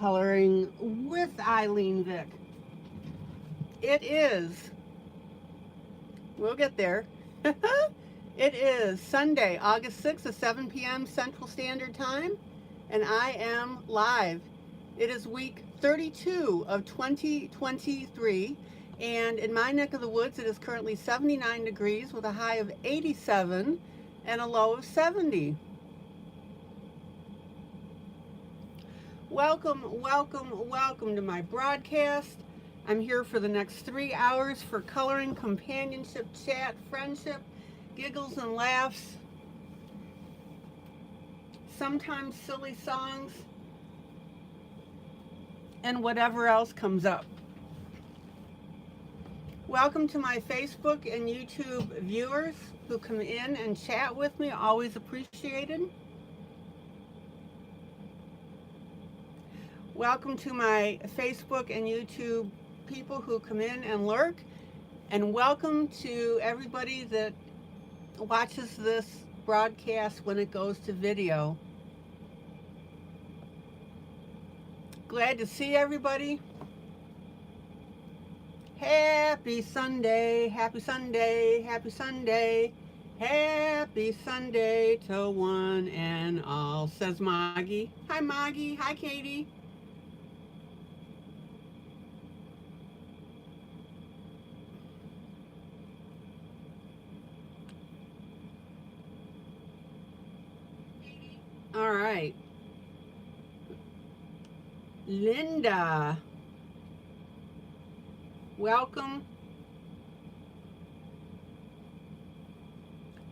coloring with ILene Vick. It is, we'll get there. It is Sunday, August 6th at 7 p.m. Central Standard Time, and I am live. It is week 32 of 2023, and in my neck of the woods, it is currently 79 degrees with a high of 87 and a low of 70. Welcome to my broadcast. I'm here for the next 3 hours for coloring, companionship, chat, friendship, giggles and laughs, sometimes silly songs, and whatever else comes up. Welcome to my Facebook and YouTube viewers who come in and chat with me, always appreciated. Welcome to my Facebook and YouTube people who come in and lurk, and welcome to everybody that watches this broadcast when it goes to video. Glad to see everybody. Happy Sunday, happy Sunday, happy Sunday, happy Sunday to one and all, says Moggy. Hi Moggy, hi Katie. All right. Linda, welcome.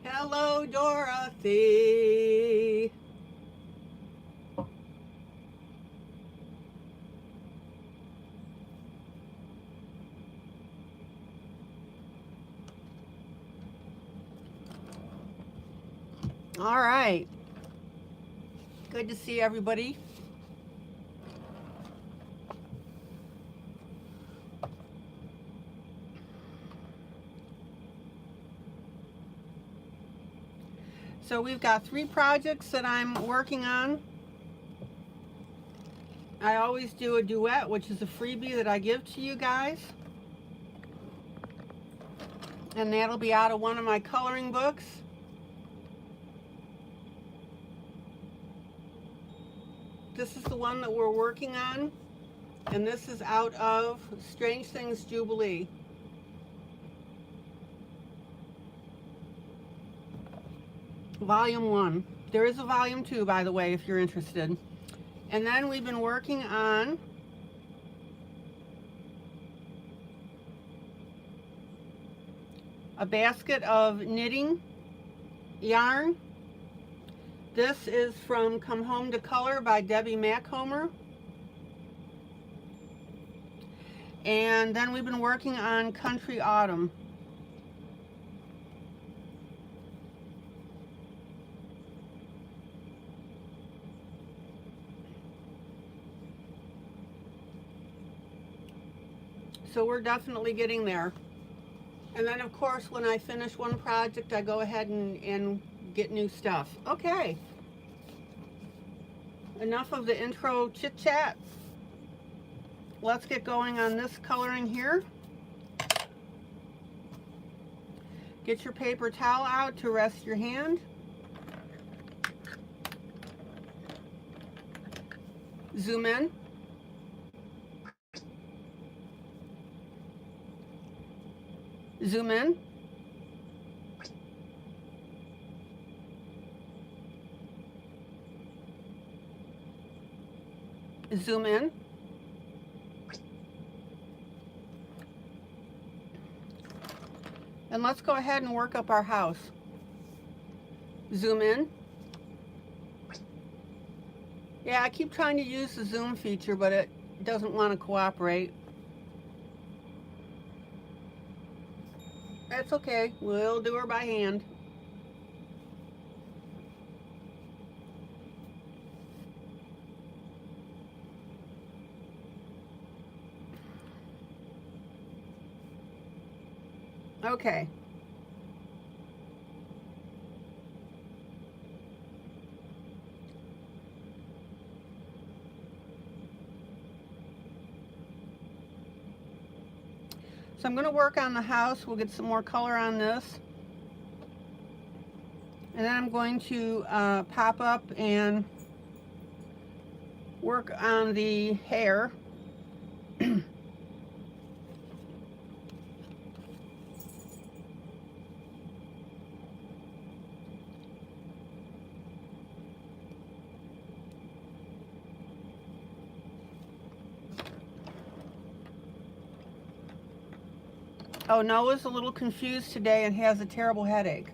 Hello, Dorothy. All right. Good to see everybody. So we've got 3 projects that I'm working on. I always do a duet, which is a freebie that I give to you guys. And that'll be out of one of my coloring books. This is the one that we're working on. And this is out of Strange Things Jubilee. Volume 1. There is a volume 2, by the way, if you're interested. And then we've been working on a basket of knitting yarn. This is from Come Home to Color by Debbie Macomber. And then we've been working on Country Autumn. So we're definitely getting there. And then of course when I finish one project I go ahead and get new stuff. Okay. Enough of the intro chit chat. Let's get going on this coloring here. Get your paper towel out to rest your hand. Zoom in. Zoom in. Zoom in. And let's go ahead and work up our house. Zoom in. Yeah, I keep trying to use the zoom feature, but it doesn't want to cooperate. That's okay. We'll do her by hand. Okay. So I'm going to work on the house. We'll get some more color on this. And then I'm going to pop up and work on the hair. Oh, Noah's a little confused today and has a terrible headache.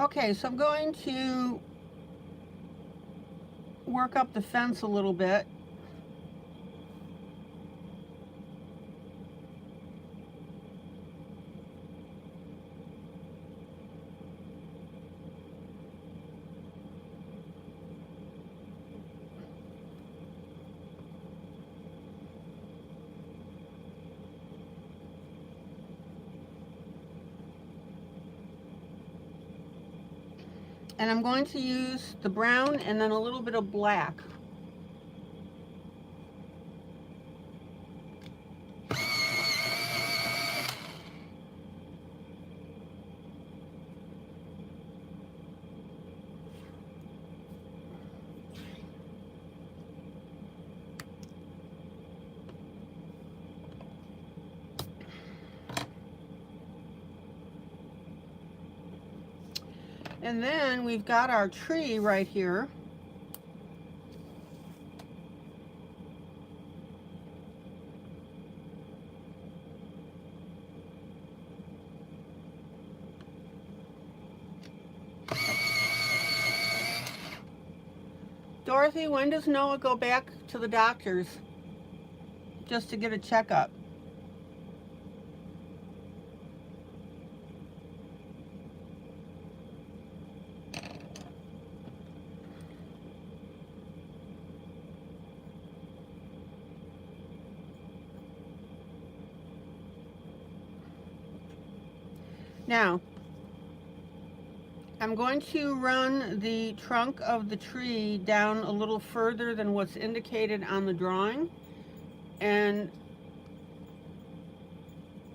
Okay, so I'm going to work up the fence a little bit. And I'm going to use the brown and then a little bit of black. And then we've got our tree right here. Dorothy, when does Noah go back to the doctor's just to get a checkup? Now, I'm going to run the trunk of the tree down a little further than what's indicated on the drawing. And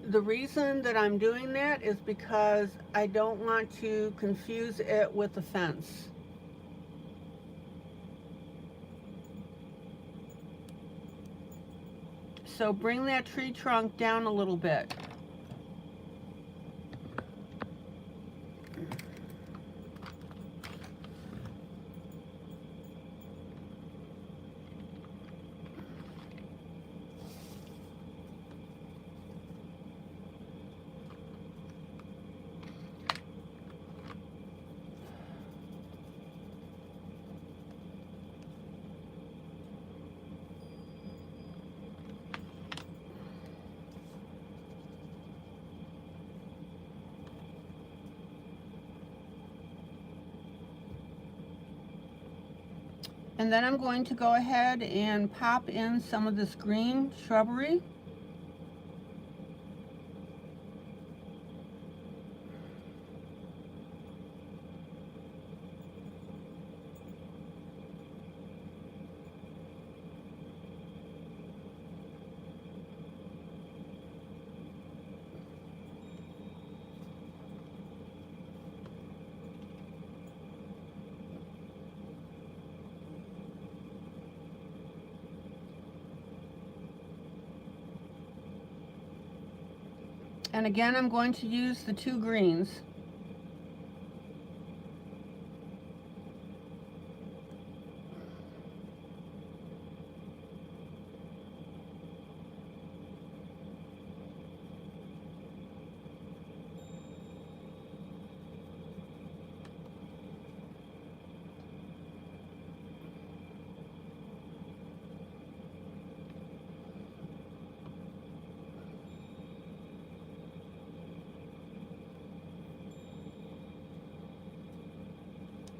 the reason that I'm doing that is because I don't want to confuse it with the fence. So bring that tree trunk down a little bit. And then I'm going to go ahead and pop in some of this green shrubbery. And again, I'm going to use the two greens.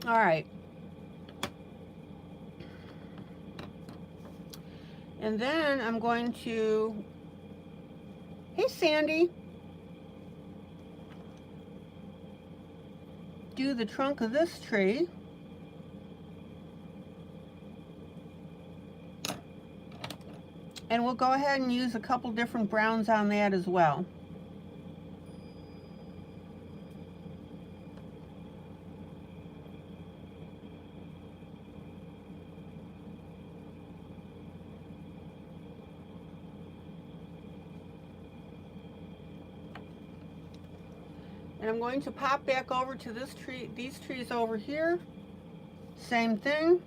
All right. And then I'm going to, hey Sandy, do the trunk of this tree. And we'll go ahead and use a couple different browns on that as well. And I'm going to pop back over to this tree, these trees over here. Same thing.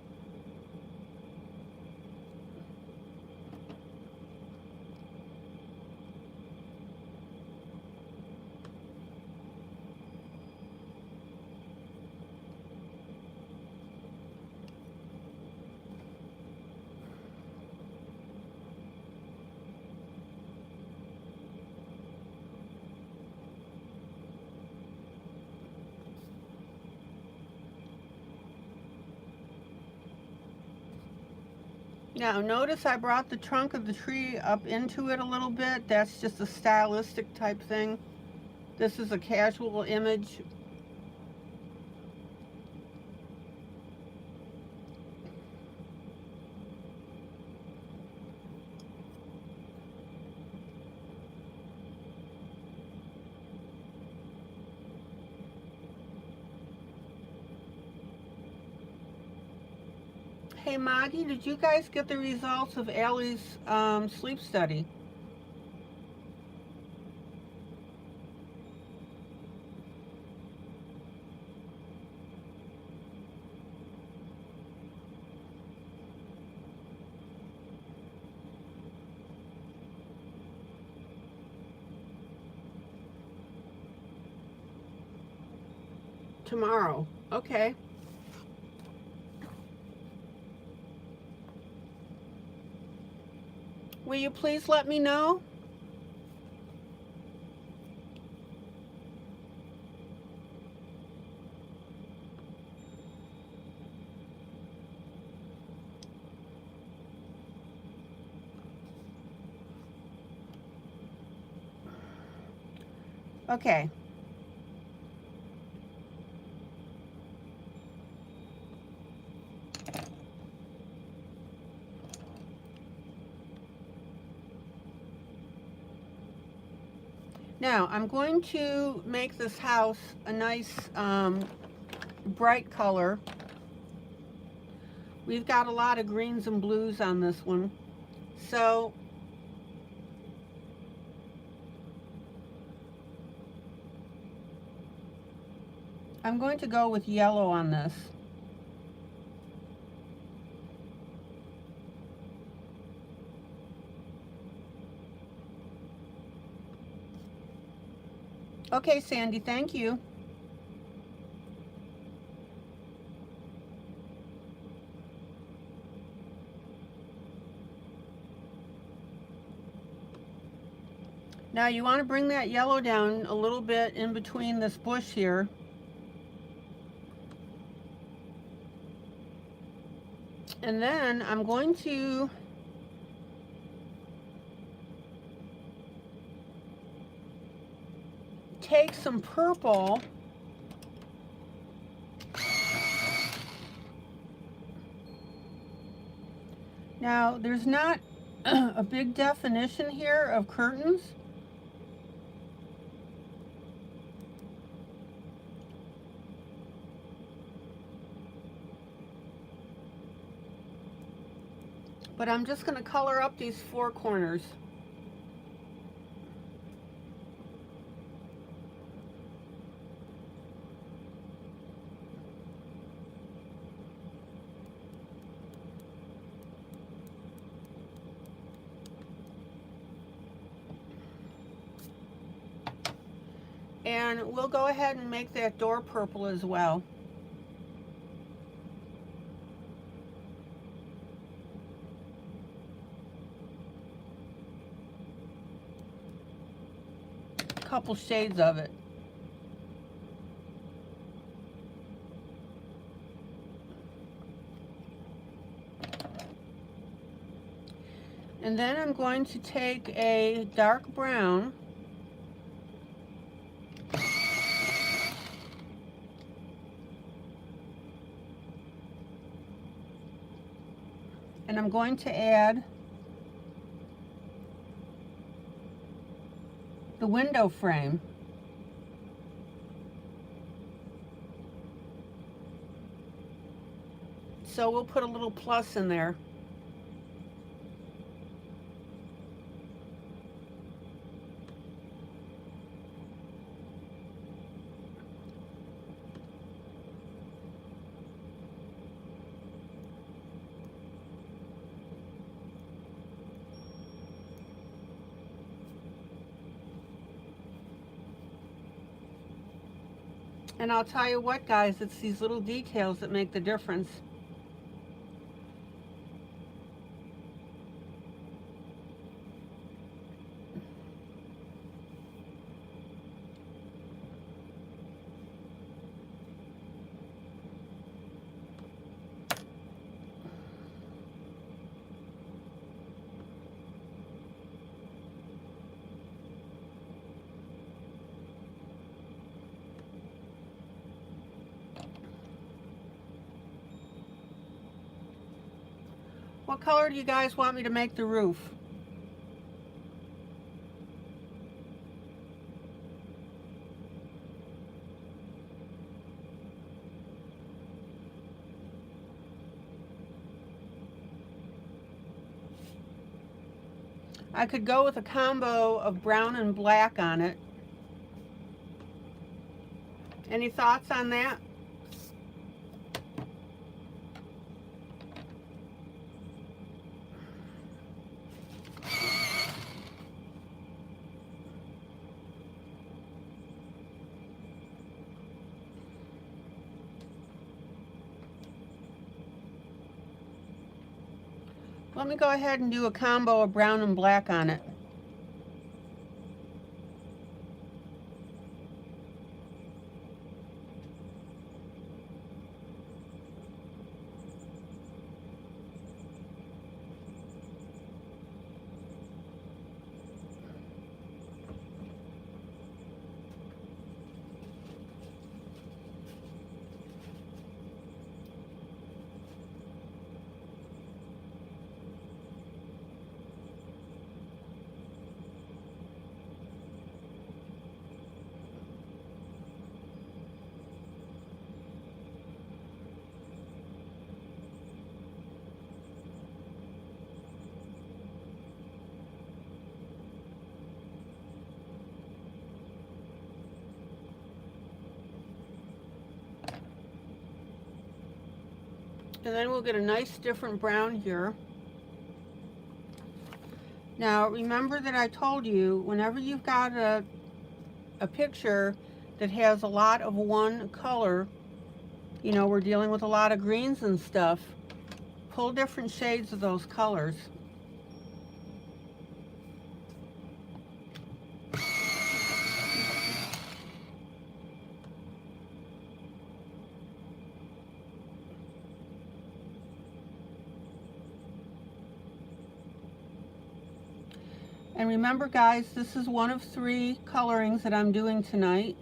Now notice I brought the trunk of the tree up into it a little bit. That's just a stylistic type thing. This is a casual image. Hey Maggie, did you guys get the results of Allie's sleep study? Tomorrow. Okay. Will you please let me know? Okay. Now, I'm going to make this house a nice bright color. We've got a lot of greens and blues on this one. So, I'm going to go with yellow on this. Okay, Sandy, thank you. Now you want to bring that yellow down a little bit in between this bush here. And then I'm going to take some purple now. There's not a big definition here of curtains, but I'm just going to color up these four corners. And we'll go ahead and make that door purple as well. A couple shades of it. And then I'm going to take a dark brown and I'm going to add the window frame. So we'll put a little plus in there. And I'll tell you what, guys, it's these little details that make the difference. What color do you guys want me to make the roof? I could go with a combo of brown and black on it. Any thoughts on that? Let me go ahead and do a combo of brown and black on it. And then we'll get a nice different brown here. Now remember that I told you whenever you've got a picture that has a lot of one color, you know, we're dealing with a lot of greens and stuff, pull different shades of those colors. And remember, guys, this is one of 3 colorings that I'm doing tonight.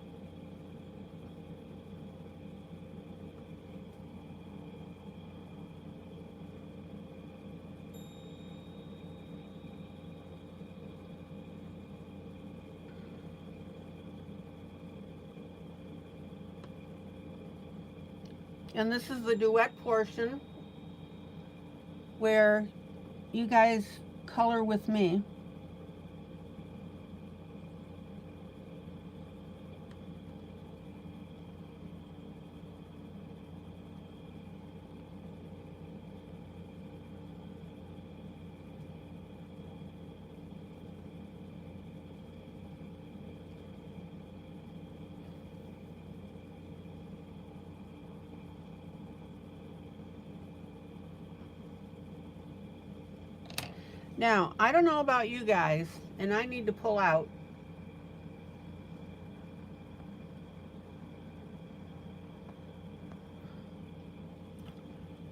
And this is the duet portion where you guys color with me. Now, I don't know about you guys, and I need to pull out.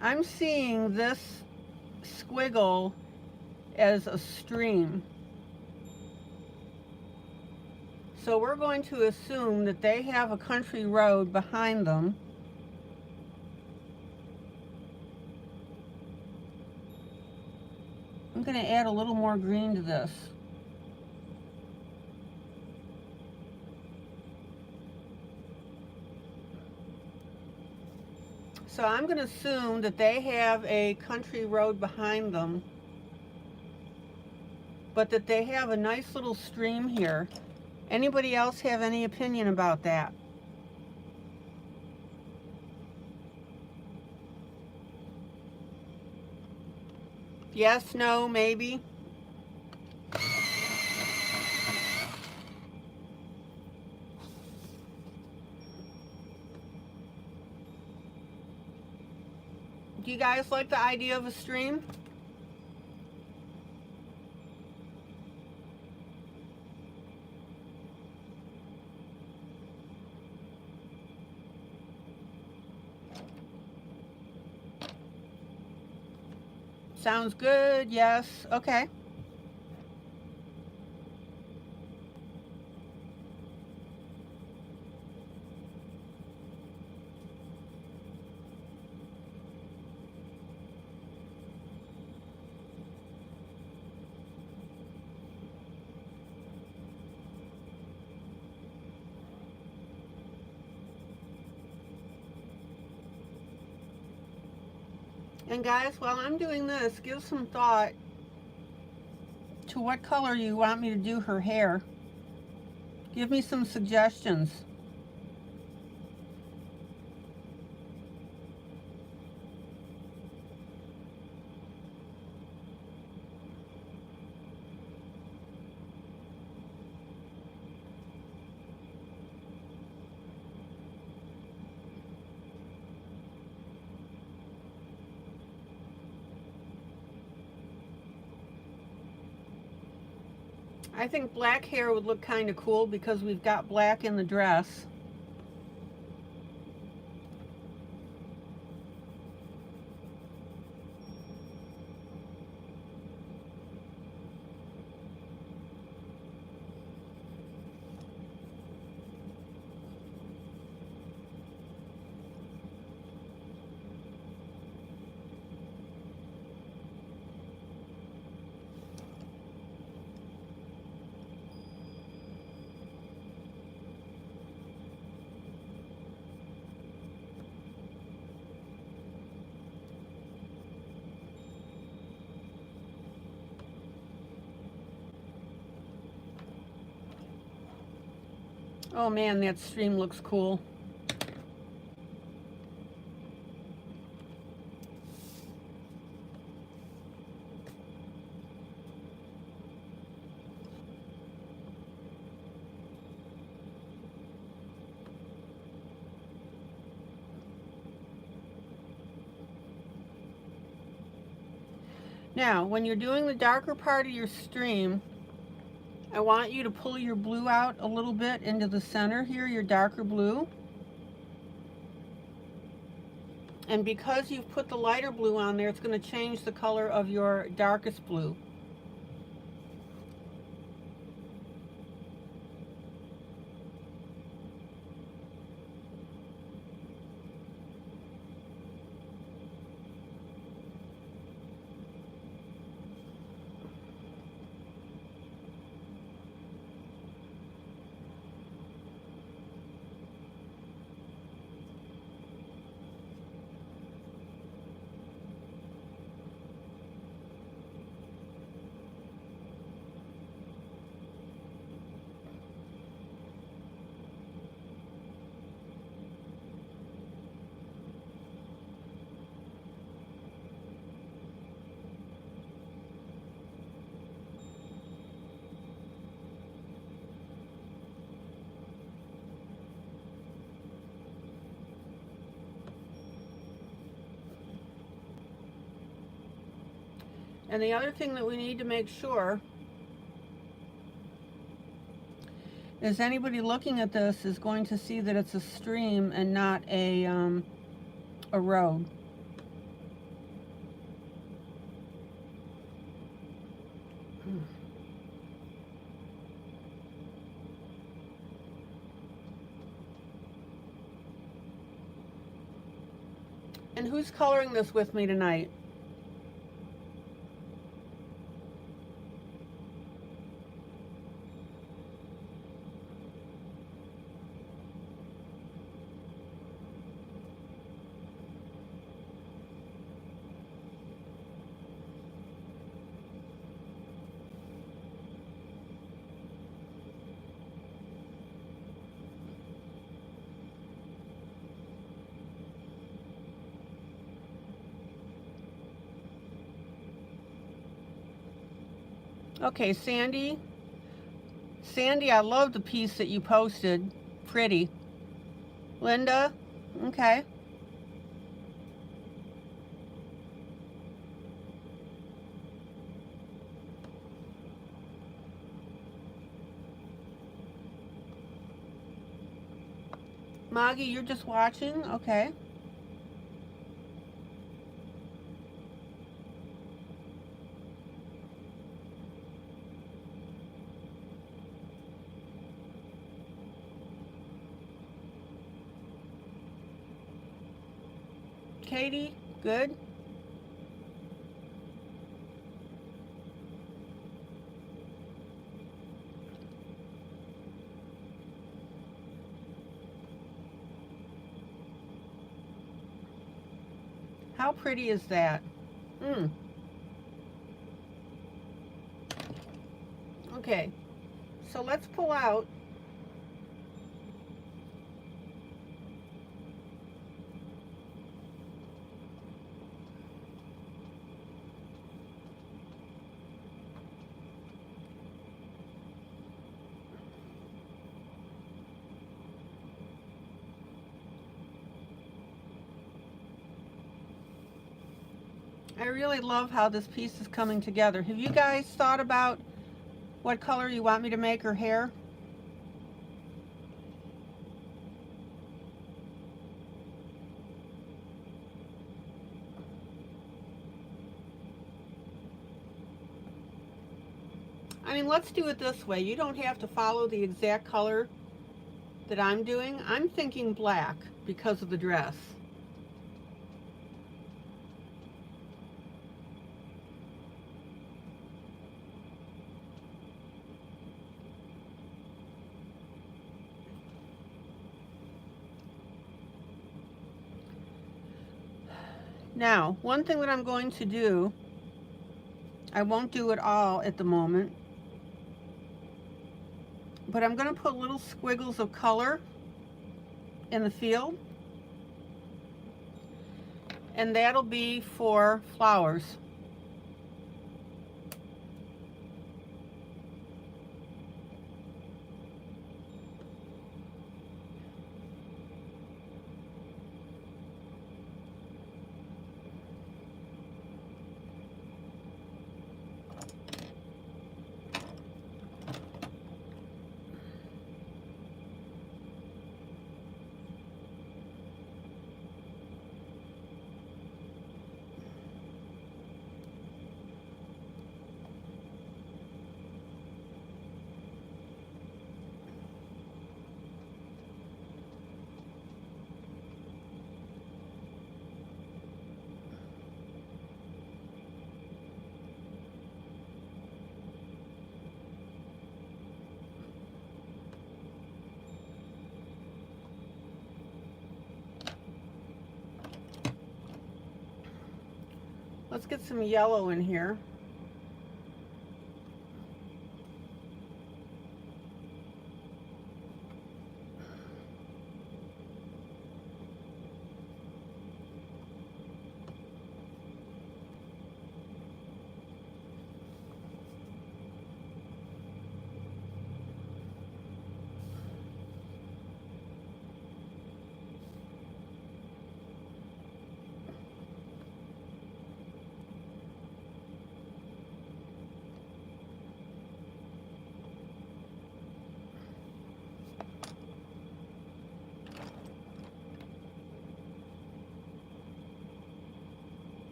I'm seeing this squiggle as a stream. So we're going to assume that they have a country road behind them. I'm going to add a little more green to this. So I'm going to assume that they have a country road behind them, but that they have a nice little stream here. Anybody else have any opinion about that? Yes, no, maybe? Do you guys like the idea of a stream? Sounds good, yes, okay. And guys, while I'm doing this, give some thought to what color you want me to do her hair. Give me some suggestions. I think black hair would look kind of cool because we've got black in the dress. Oh man, that stream looks cool. Now, when you're doing the darker part of your stream, I want you to pull your blue out a little bit into the center here, your darker blue. And because you've put the lighter blue on there, it's going to change the color of your darkest blue. And the other thing that we need to make sure is anybody looking at this is going to see that it's a stream and not a road. And who's coloring this with me tonight? Okay, Sandy. Sandy, I love the piece that you posted. Pretty. Linda, okay. Maggie, you're just watching? Okay. Katie, good. How pretty is that? Okay, so let's pull out I really love how this piece is coming together. Have you guys thought about what color you want me to make her hair? I mean, let's do it this way. You don't have to follow the exact color that I'm doing. I'm thinking black because of the dress. Now, one thing that I'm going to do, I won't do it all at the moment, but I'm going to put little squiggles of color in the field, and that'll be for flowers. Let's get some yellow in here.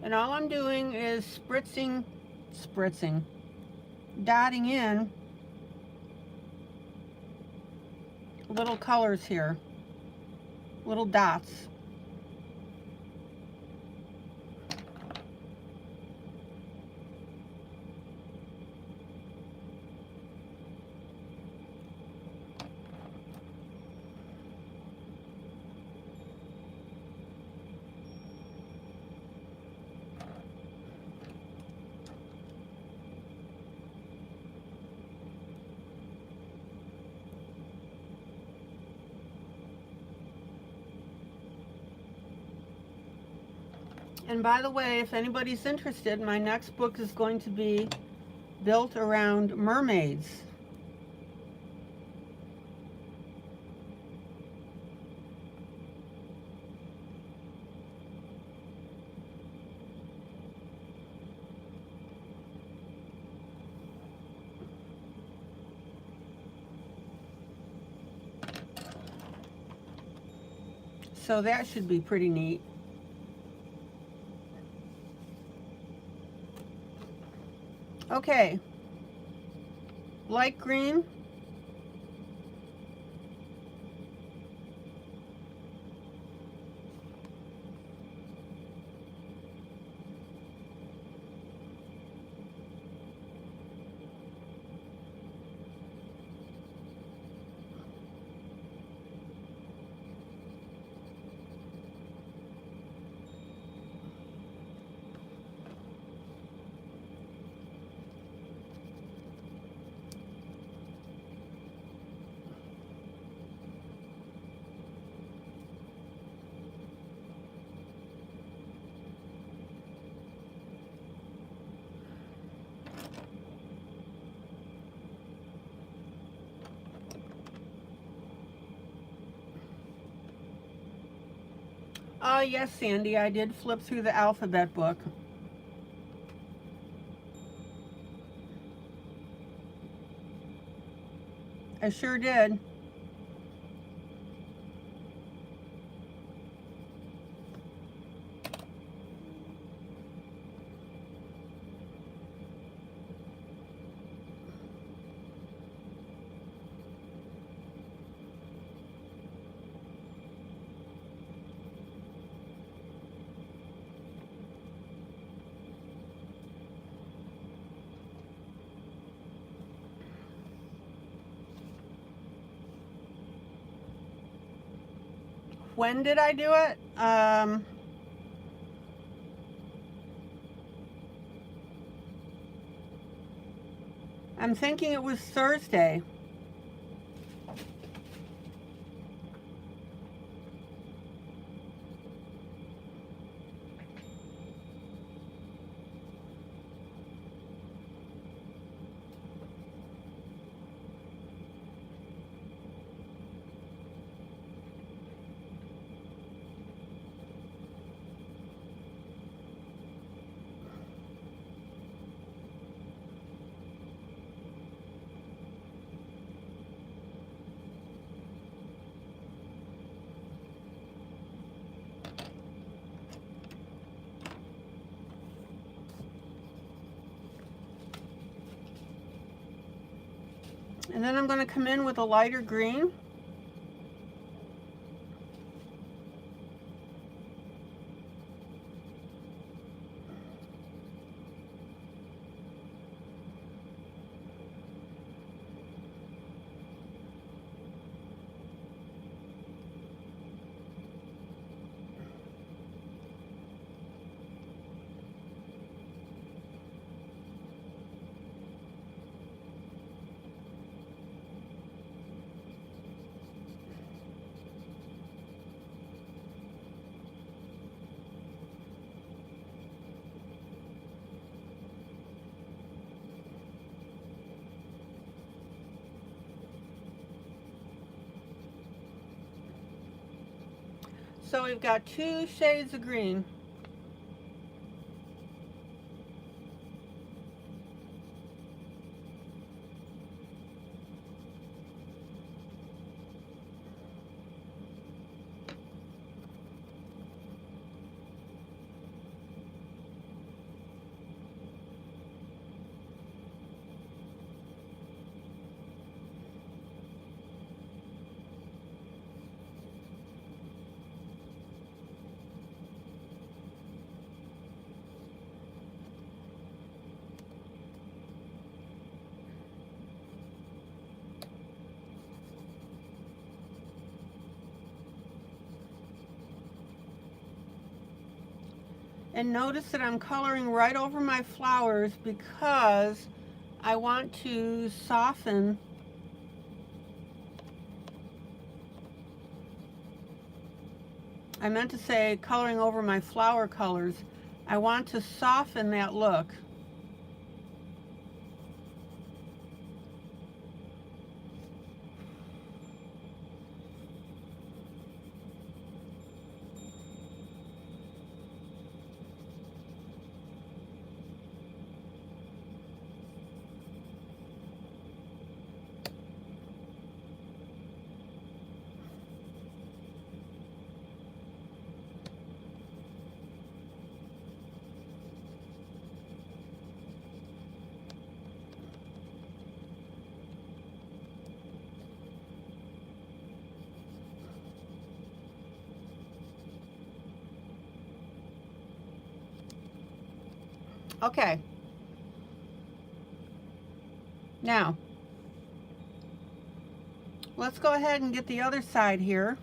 And all I'm doing is dotting in little colors here, little dots. And by the way, if anybody's interested, my next book is going to be built around mermaids. So that should be pretty neat. Okay, light green. Yes, Sandy, I did flip through the alphabet book. I sure did. When did I do it? I'm thinking it was Thursday. And then I'm going to come in with a lighter green. So we've got 2 shades of green. And notice that I'm coloring right over my flowers because I want to soften I meant to say coloring over my flower colors. I want to soften that look. Okay. Now, let's go ahead and get the other side here.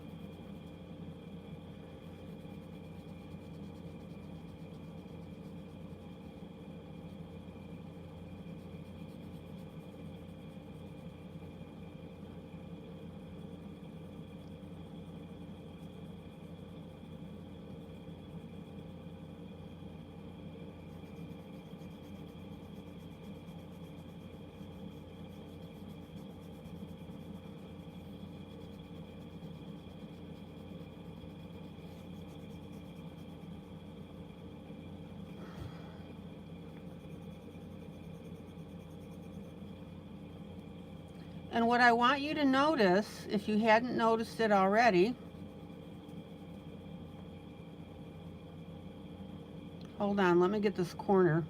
And what I want you to notice, if you hadn't noticed it already, hold on, let me get this corner.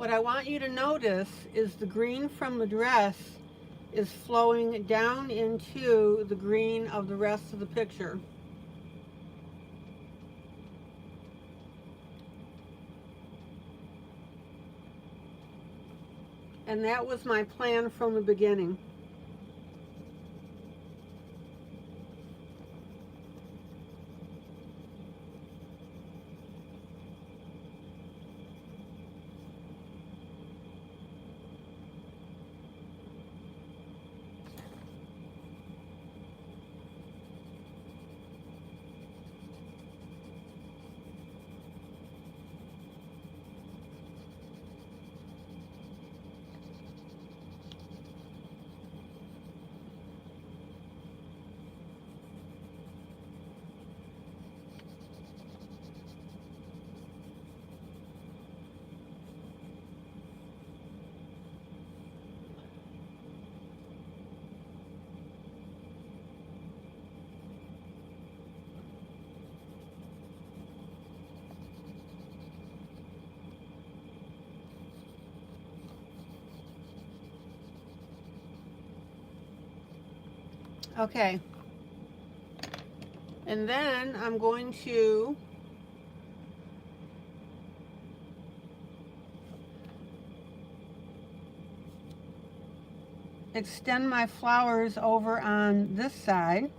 What I want you to notice is the green from the dress is flowing down into the green of the rest of the picture. And that was my plan from the beginning. Okay. And then I'm going to extend my flowers over on this side.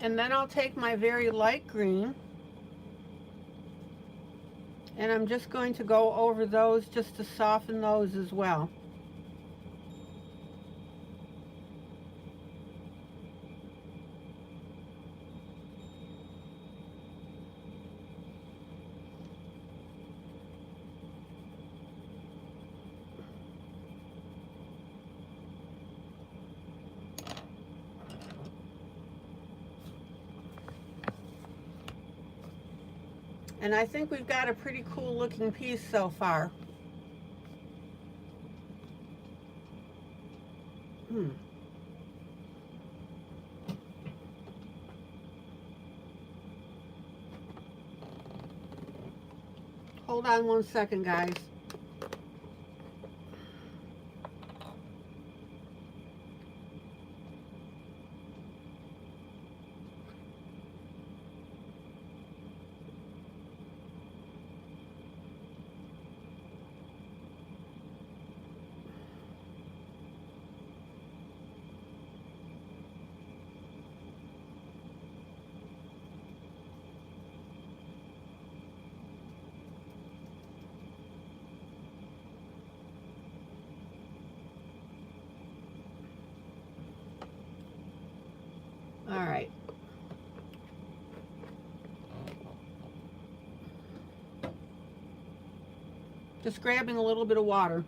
And then I'll take my very light green and I'm just going to go over those just to soften those as well. And I think we've got a pretty cool looking piece so far. Hold on 1 second, guys. All right. Just grabbing a little bit of water.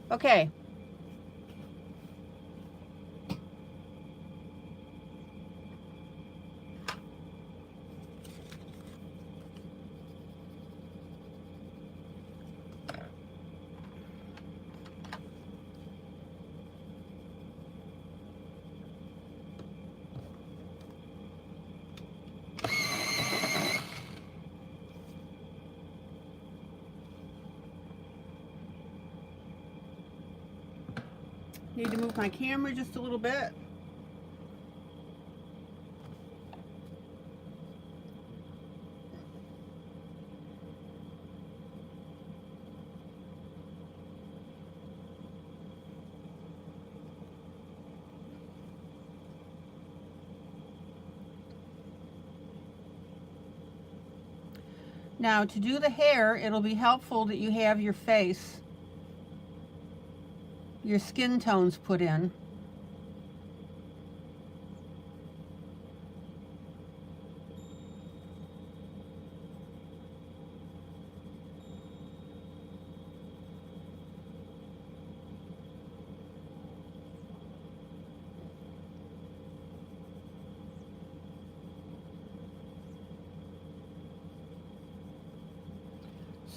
Okay. Need to move my camera just a little bit. Now, to do the hair, it'll be helpful that you have your face, your skin tones put in.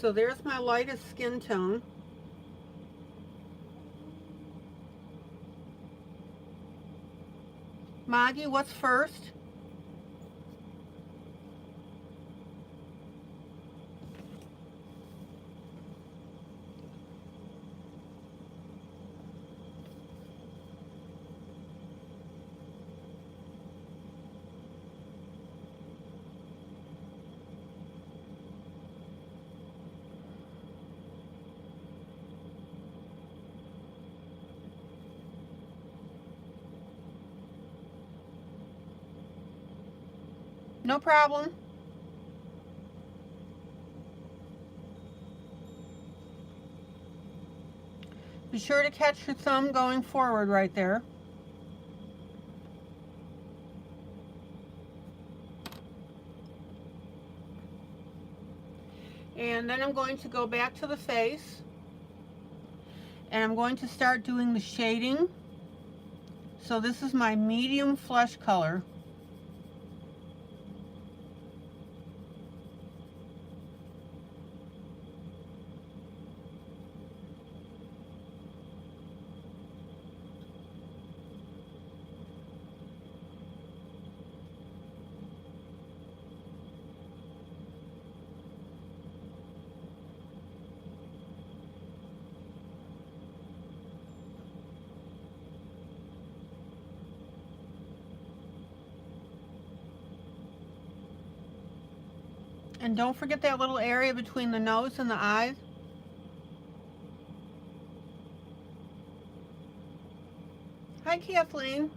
So there's my lightest skin tone. Maggie, what's first? No problem. Be sure to catch your thumb going forward right there. And then I'm going to go back to the face. And I'm going to start doing the shading. So this is my medium flesh color. And don't forget that little area between the nose and the eyes. Hi, Kathleen.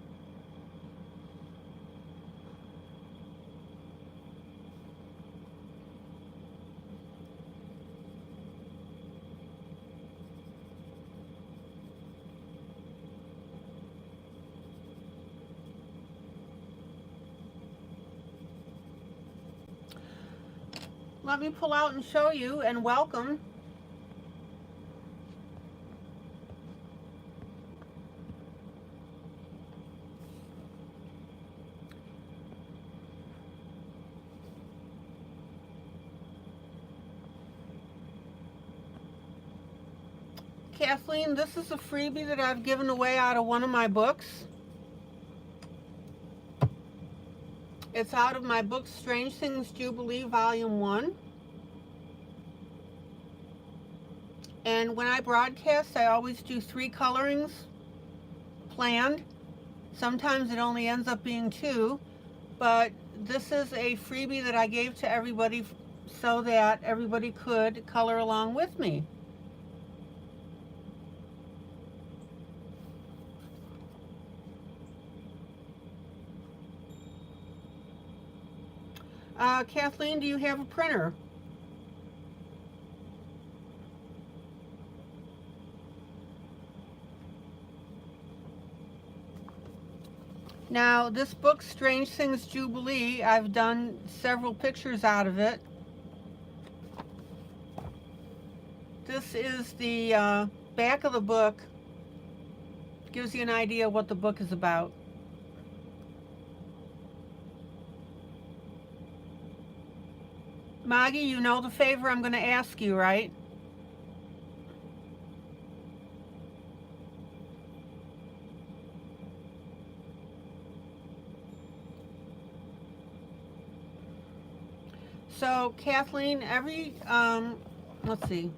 let me pull out and show you, and welcome. Kathleen, this is a freebie that I've given away out of one of my books. It's out of my book, Strange Things Jubilee, Volume 1. And when I broadcast, I always do 3 colorings planned. Sometimes it only ends up being 2, but this is a freebie that I gave to everybody so that everybody could color along with me. Kathleen, do you have a printer? Now, this book, Strange Things Jubilee, I've done several pictures out of it. This is the back of the book. Gives you an idea what the book is about. Maggie, you know the favor I'm going to ask you, right? So, Kathleen, let's see.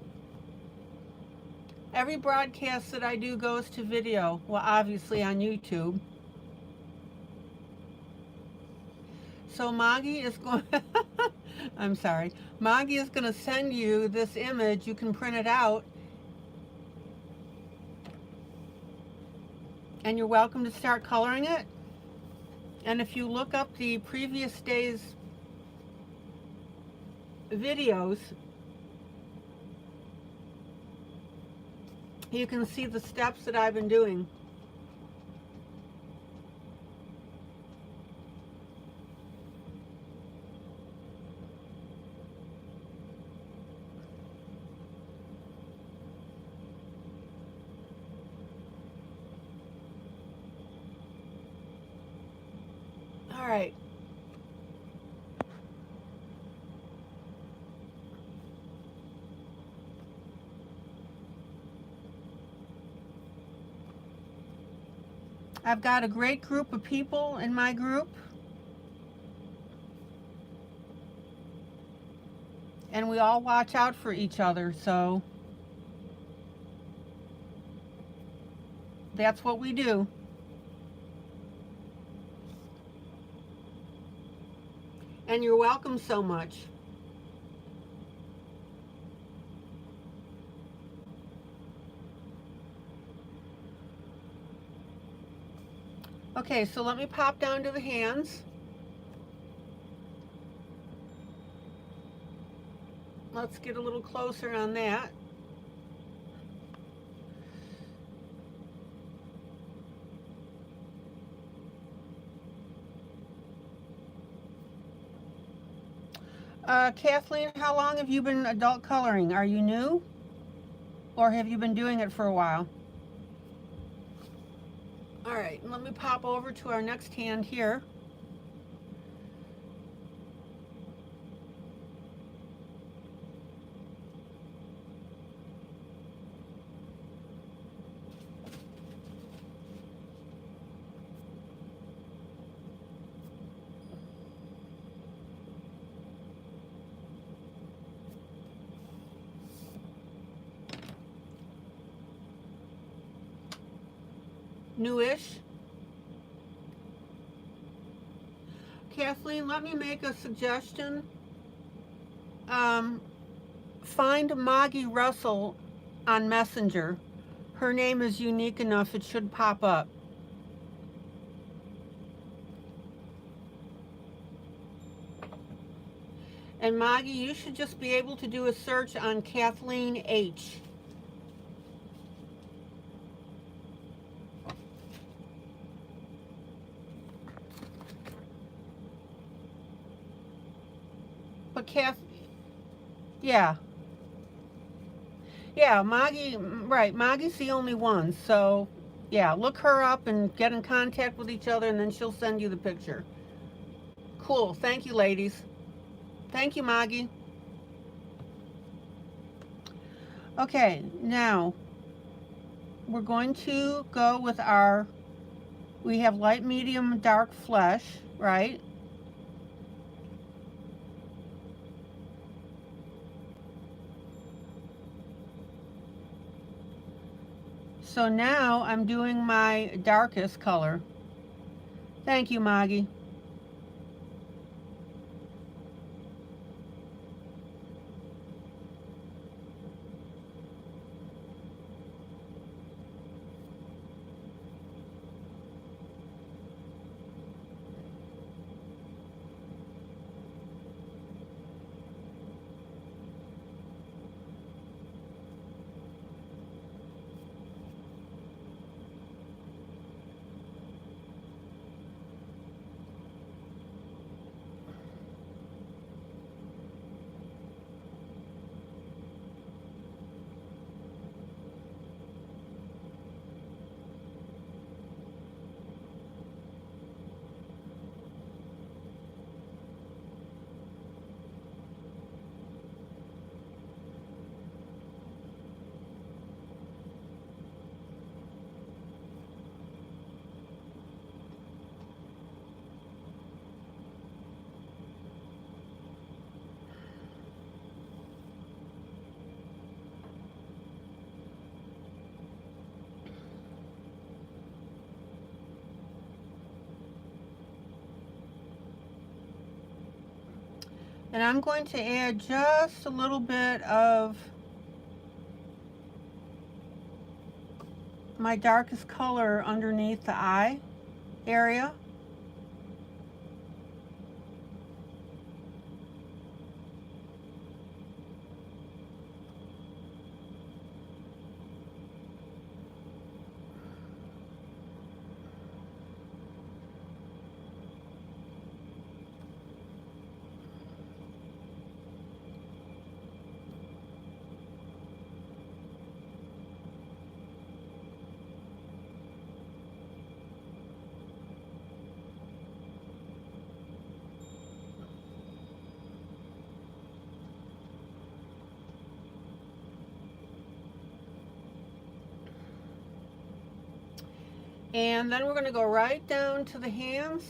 Every broadcast that I do goes to video. Well, obviously on YouTube. So Maggie is going I'm sorry. Maggie is going to send you this image. You can print it out. And you're welcome to start coloring it. And if you look up the previous day's videos, you can see the steps that I've been doing. All right. I've got a great group of people in my group. And we all watch out for each other, so that's what we do. And you're welcome so much. Okay, so let me pop down to the hands. Let's get a little closer on that. Kathleen, how long have you been adult coloring? Are you new? Or have you been doing it for a while? All right, let me pop over to our next hand here. Newish. Kathleen, let me make a suggestion. Find Maggie Russell on Messenger. Her name is unique enough, it should pop up. And Maggie, you should just be able to do a search on Kathleen H. But Yeah. Yeah, Maggie, right, Maggie's the only one. So, yeah, look her up and get in contact with each other, and then she'll send you the picture. Cool. Thank you, ladies. Thank you, Maggie. Okay, now we're going to go with our, we have light, medium, dark flesh, right? So now I'm doing my darkest color. Thank you, Maggie. And I'm going to add just a little bit of my darkest color underneath the eye area. And then we're going to go right down to the hands.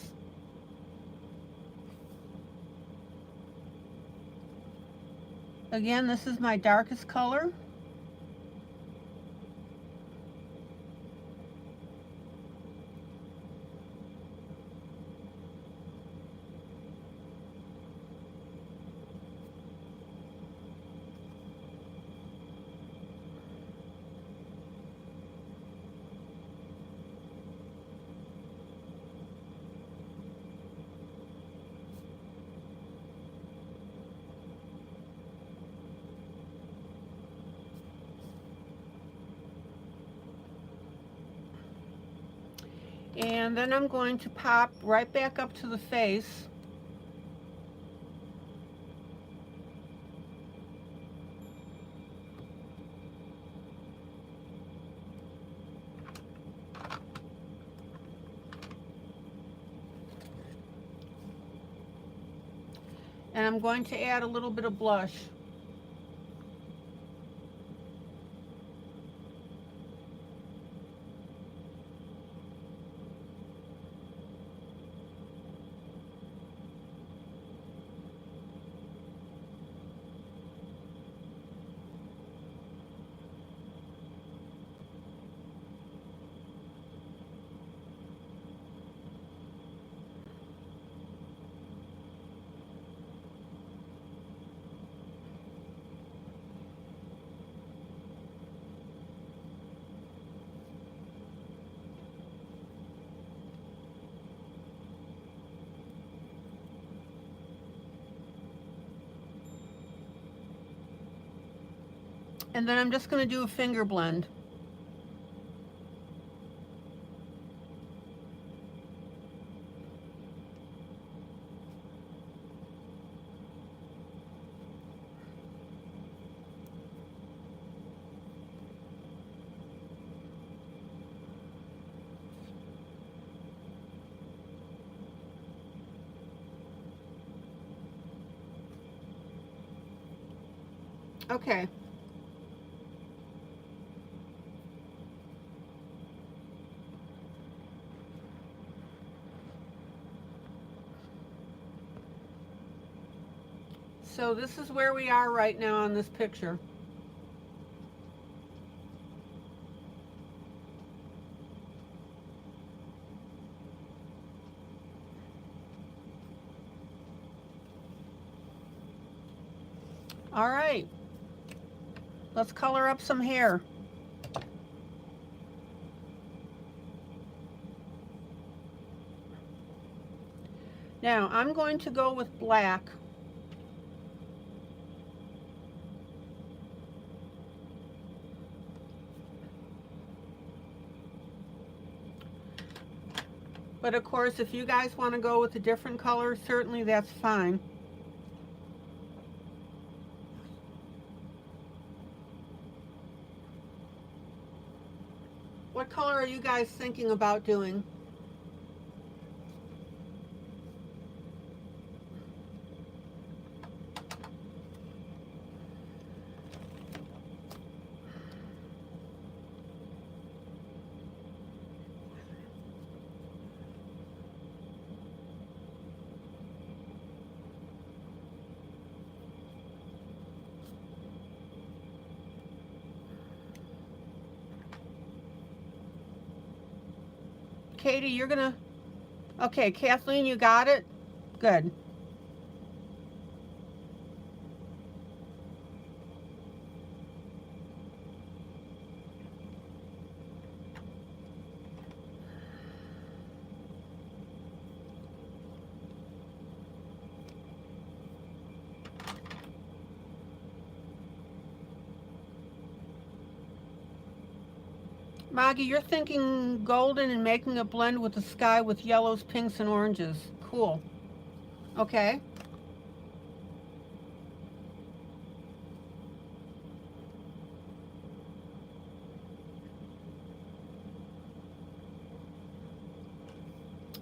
Again, this is my darkest color. And then I'm going to pop right back up to the face. And I'm going to add a little bit of blush. And then I'm just going to do a finger blend. Okay. So this is where we are right now on this picture. All right. Let's color up some hair. Now, I'm going to go with black. But of course, if you guys want to go with a different color, certainly that's fine. What color are you guys thinking about doing? Katie, you're gonna... Okay, Kathleen, you got it? Good. Maggie, you're thinking golden and making a blend with the sky with yellows, pinks, and oranges. Cool. Okay.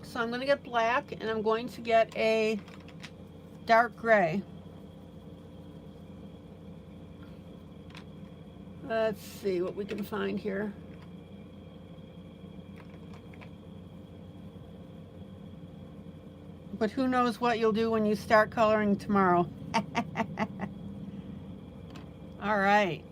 So I'm going to get black, and I'm going to get a dark gray. Let's see what we can find here. But who knows what you'll do when you start coloring tomorrow. All right.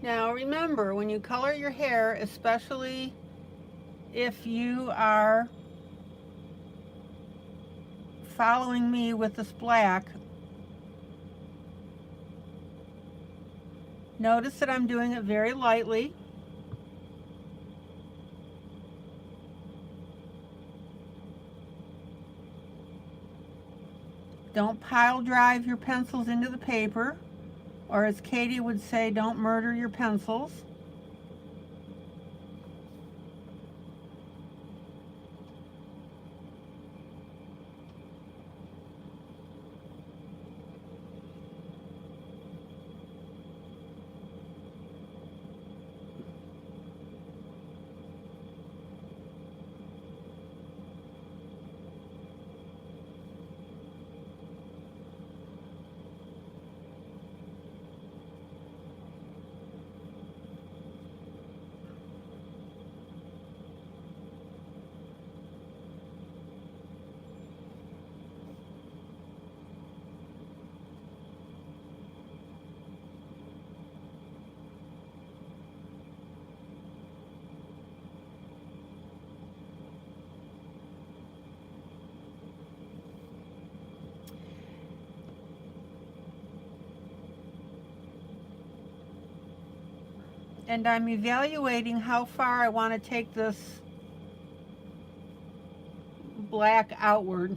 Now remember, when you color your hair, especially if you are following me with this black, notice that I'm doing it very lightly. Don't pile drive your pencils into the paper, or as Katie would say, don't murder your pencils. and I'm evaluating how far I want to take this black outward.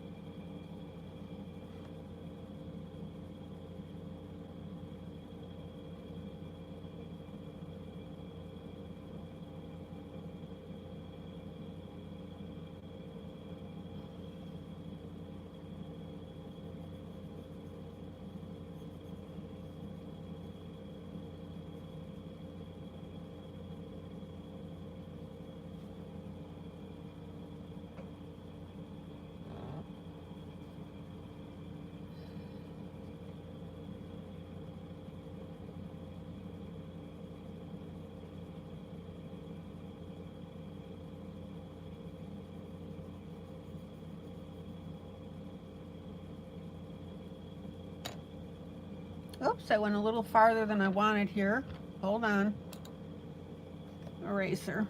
Oops, I went a little farther than I wanted here. Hold on. Eraser.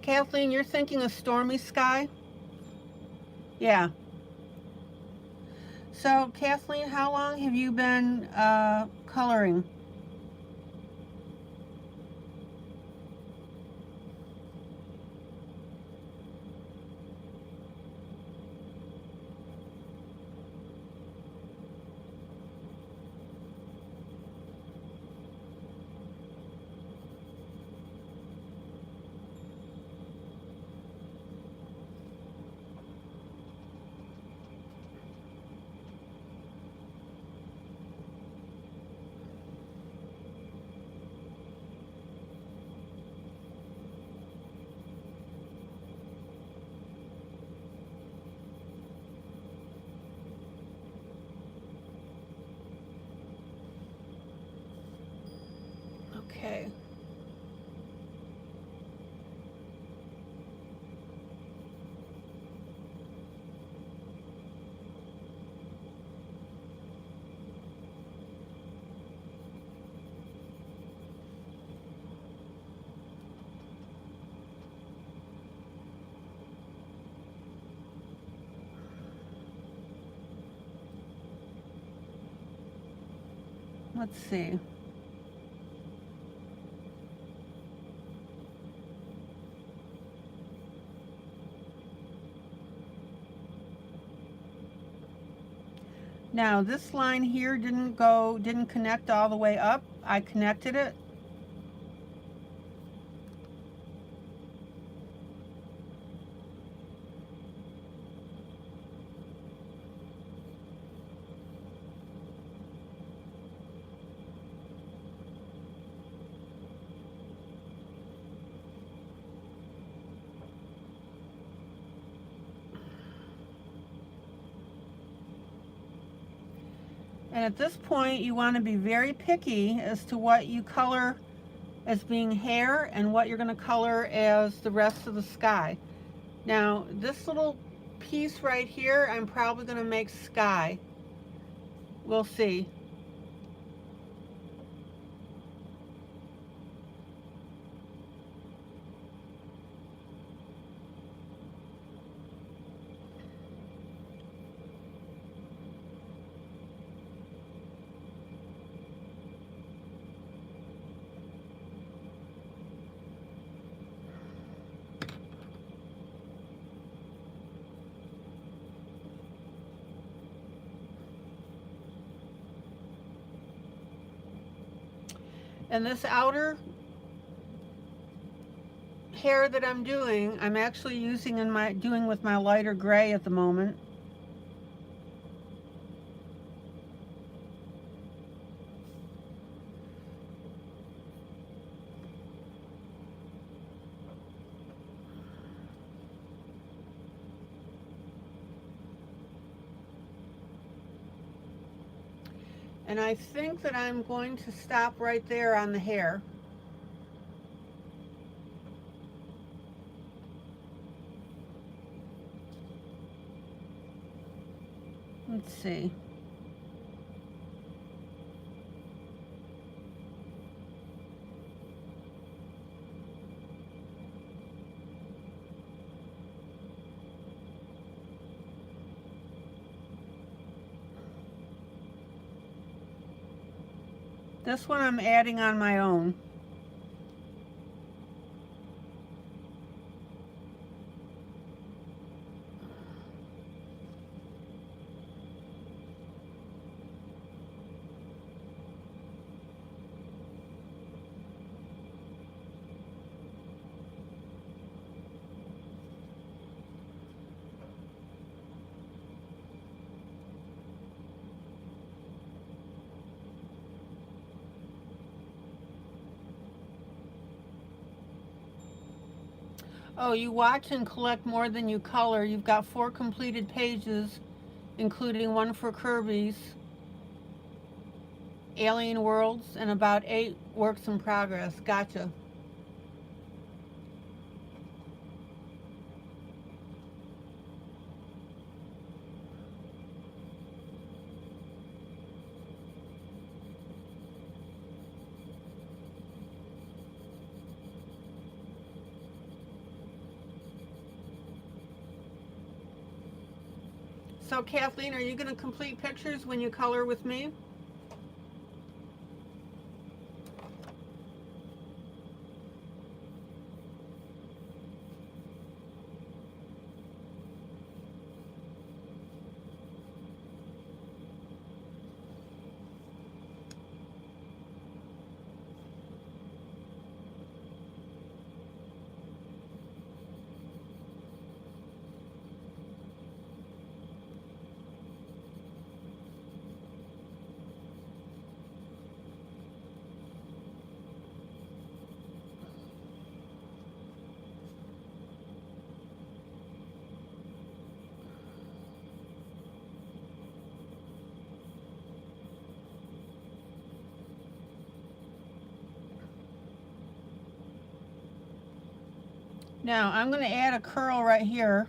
Kathleen, you're thinking a stormy sky? Yeah. So, Kathleen, how long have you been coloring? Okay. Let's see. Now this line here didn't connect all the way up. I connected it. And at this point, you want to be very picky as to what you color as being hair and what you're going to color as the rest of the sky. Now, this little piece right here, I'm probably going to make sky. We'll see. And this outer hair that I'm doing, I'm actually using doing with my lighter gray at the moment. And I think that I'm going to stop right there on the hair. Let's see. This one I'm adding on my own. Oh, you watch and collect more than you color. You've got 4 completed pages, including one for Kirby's Alien Worlds, and about 8 works in progress. Gotcha. So Kathleen, are you going to complete pictures when you color with me? Now I'm going to add a curl right here.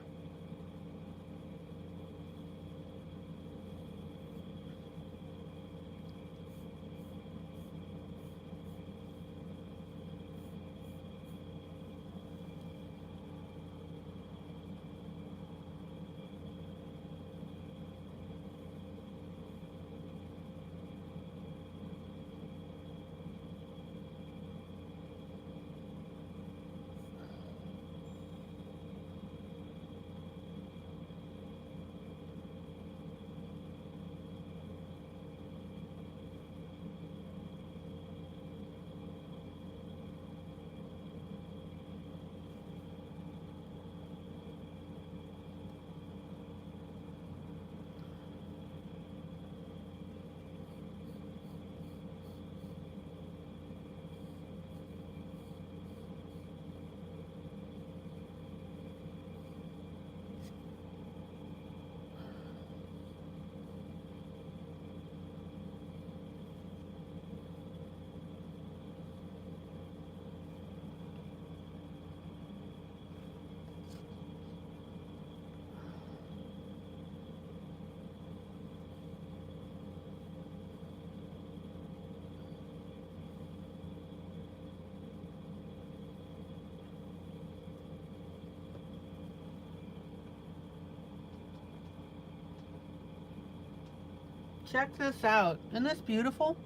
Check this out. Isn't this beautiful?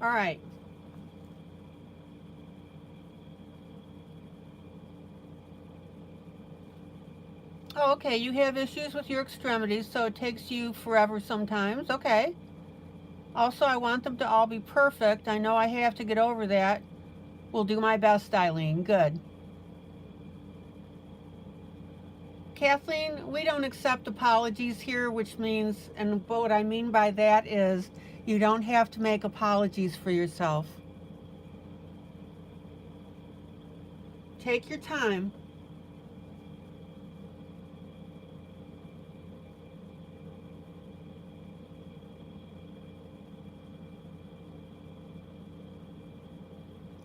All right. Oh, okay, you have issues with your extremities, so it takes you forever sometimes. Okay. Also, I want them to all be perfect. I know I have to get over that. Will do my best, ILene. Good. Kathleen, we don't accept apologies here, which means, and what I mean by that is you don't have to make apologies for yourself. Take your time.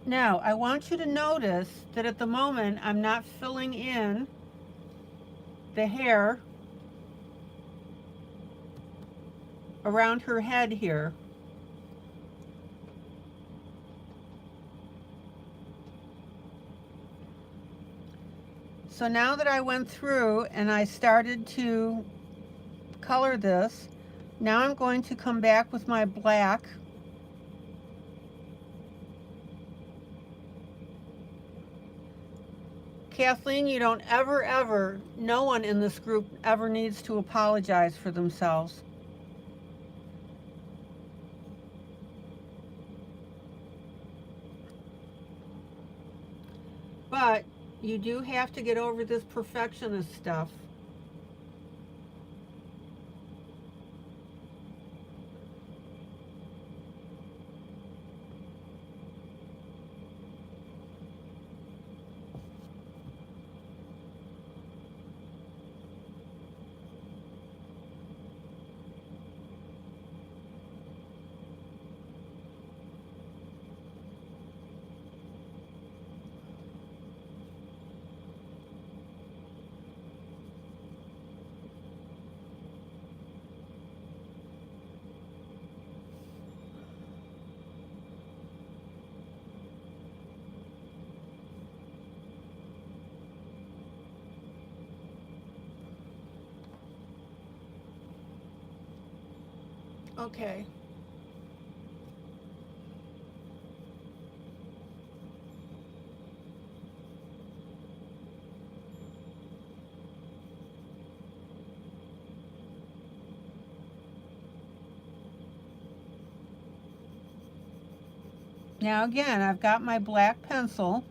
Now, I want you to notice that at the moment I'm not filling in the hair around her head here. So now that I went through and I started to color this, now I'm going to come back with my black. Kathleen, you don't ever, no one in this group ever needs to apologize for themselves. But you do have to get over this perfectionist stuff. Okay. Now again, I've got my black pencil.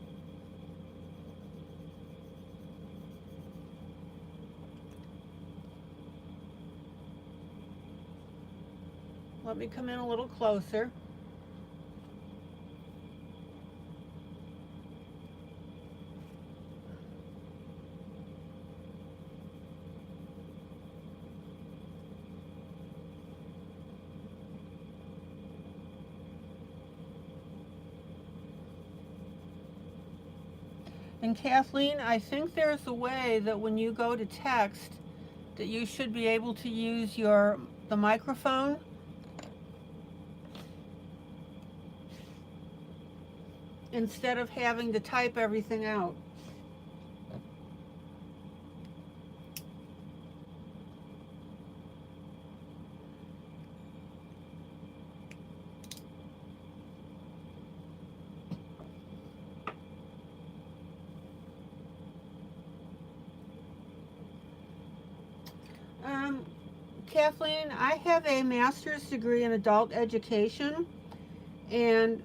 Let me come in a little closer. And Kathleen, I think there's a way that when you go to text that you should be able to use the microphone instead of having to type everything out. Kathleen, I have a master's degree in adult education, and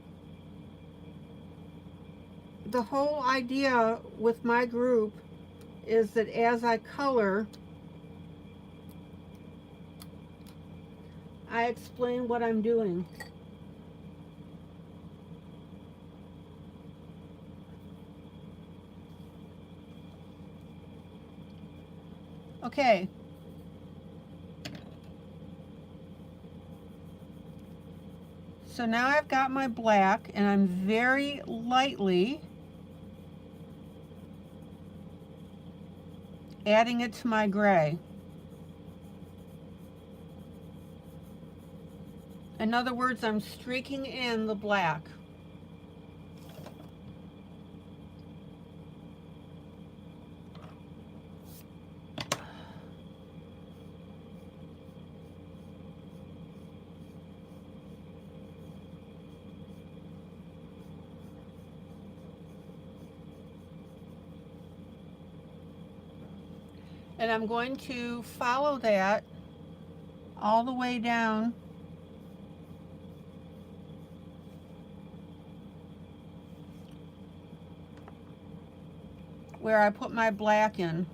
the whole idea with my group is that as I color, I explain what I'm doing. Okay. So now I've got my black, and I'm very lightly adding it to my gray. In other words, I'm streaking in the black. And I'm going to follow that all the way down where I put my black in.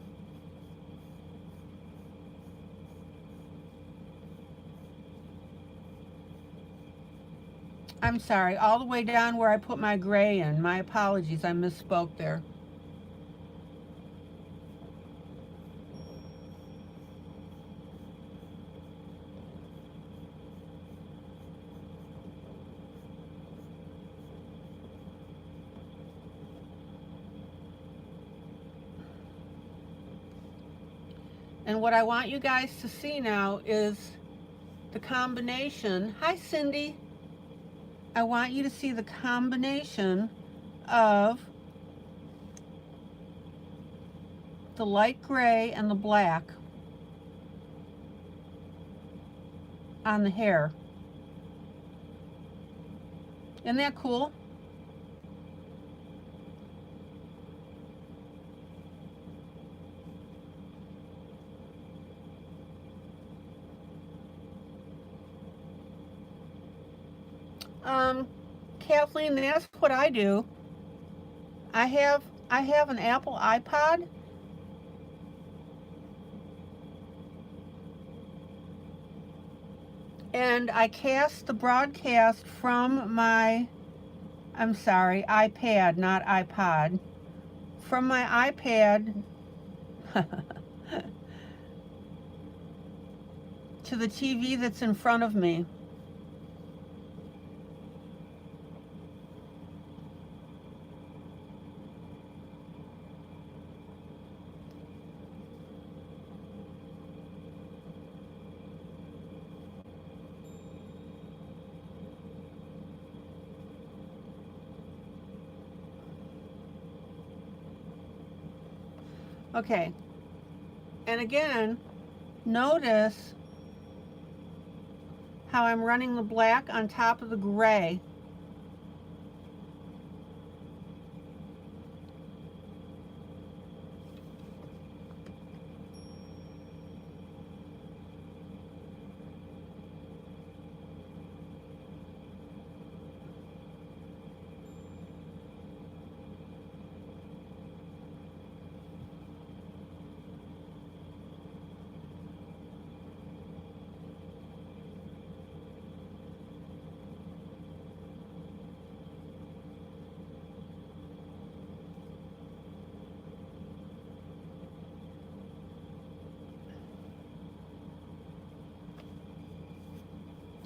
I'm sorry, all the way down where I put my gray in. My apologies, I misspoke there. And what I want you guys to see now is the combination. Hi, Cindy. I want you to see the combination of the light gray and the black on the hair. Isn't that cool? Kathleen, that's what I do. I have an Apple iPod, and I cast the broadcast from my, I'm sorry, iPad, not iPod, from my iPad to the TV that's in front of me. Okay, and again, notice how I'm running the black on top of the gray.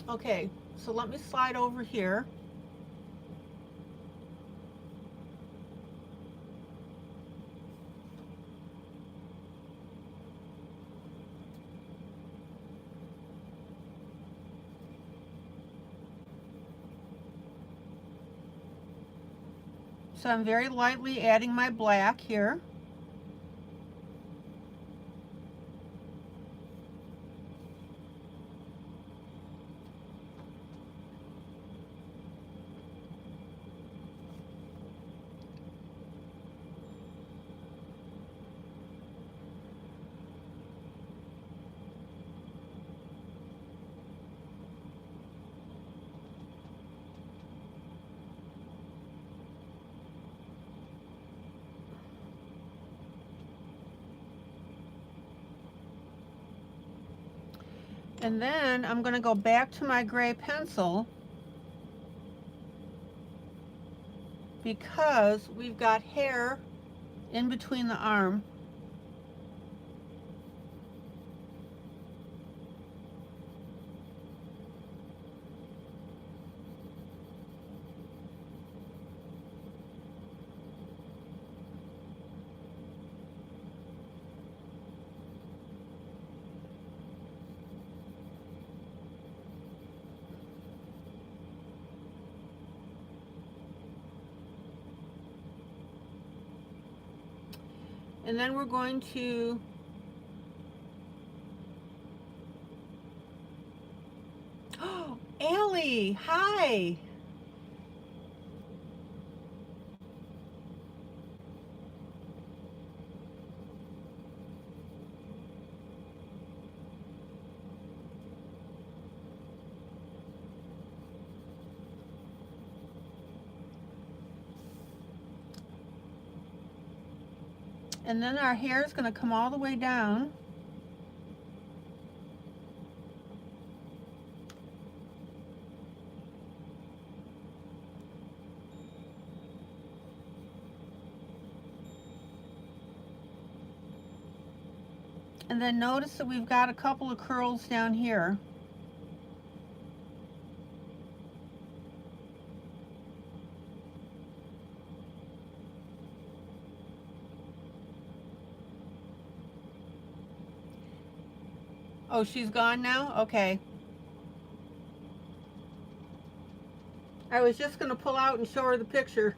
Okay, so let me slide over here. So I'm very lightly adding my black here. And then I'm going to go back to my gray pencil because we've got hair in between the arm. And then we're going to oh, Allie, hi. And then our hair is going to come all the way down. And then notice that we've got a couple of curls down here. Oh, she's gone now? Okay. I was just going to pull out and show her the picture.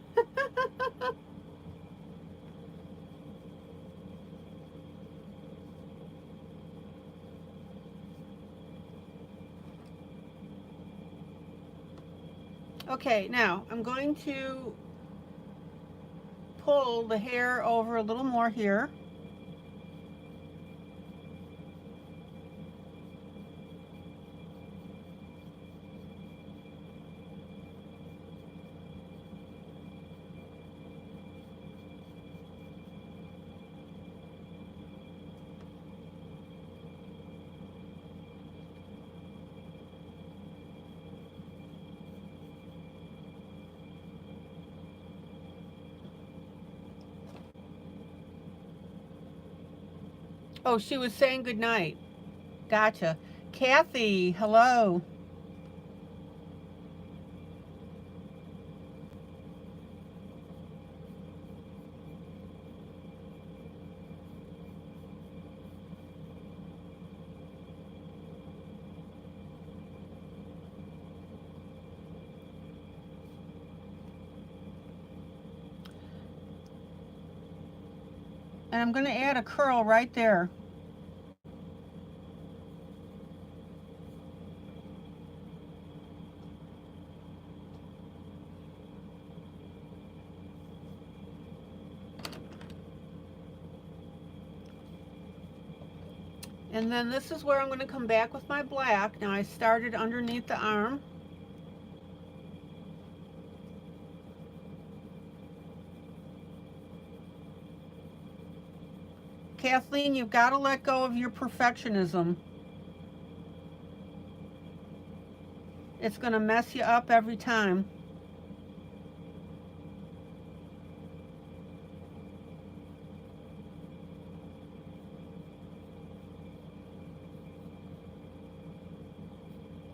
Okay, now I'm going to pull the hair over a little more here. Oh, she was saying goodnight. Gotcha. Kathy, hello. And I'm going to add a curl right there. And then this is where I'm going to come back with my black. Now I started underneath the arm. Kathleen, you've got to let go of your perfectionism. It's going to mess you up every time.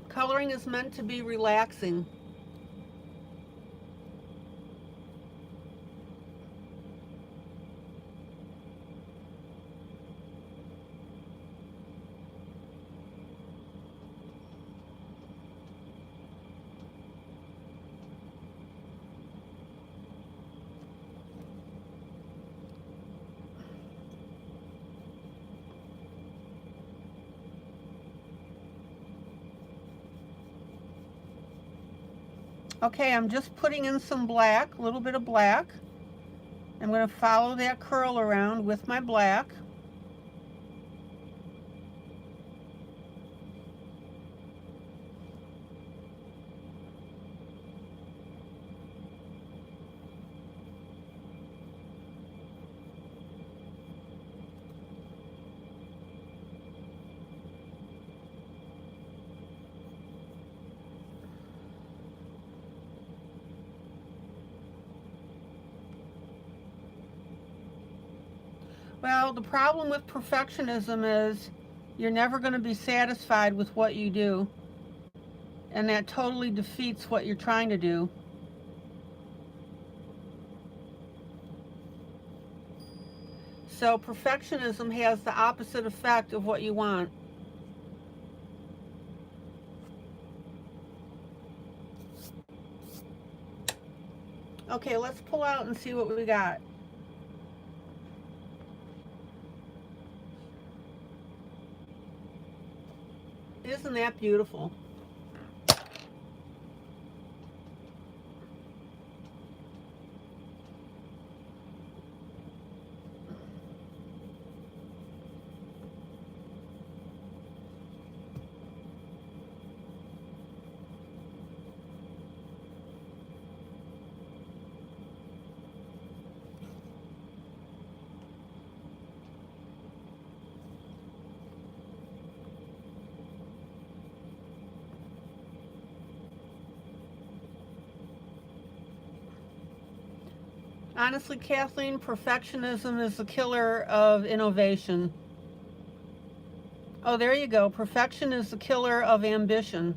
Coloring is meant to be relaxing. Okay, I'm just putting in some black, a little bit of black. I'm going to follow that curl around with my black. Well, the problem with perfectionism is you're never going to be satisfied with what you do. And that totally defeats what you're trying to do. So perfectionism has the opposite effect of what you want. Okay, let's pull out and see what we got. Isn't that beautiful? Honestly, Kathleen, perfectionism is the killer of innovation. Oh, there you go. Perfection is the killer of ambition.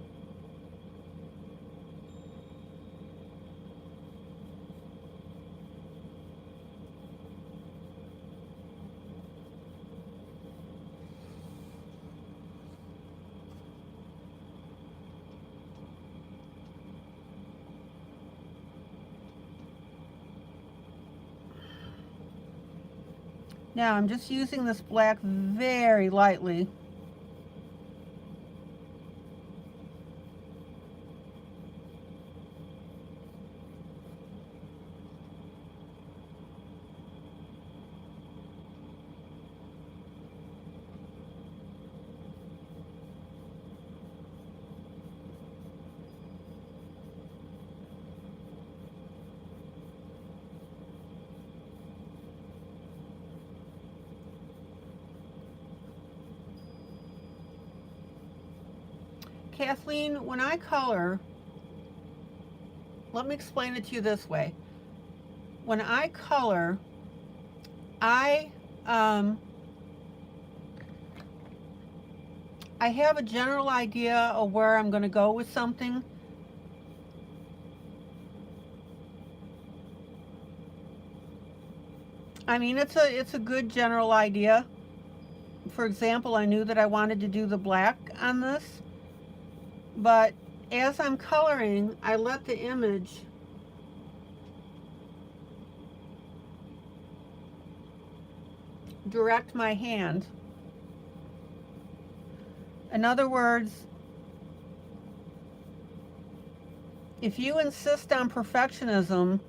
Now I'm just using this black very lightly. Kathleen, when I color, let me explain it to you this way. When I color, I have a general idea of where I'm going to go with something. I mean, it's a good general idea. For example, I knew that I wanted to do the black on this, but as I'm coloring, I let the image direct my hand. In other words, if you insist on perfectionism,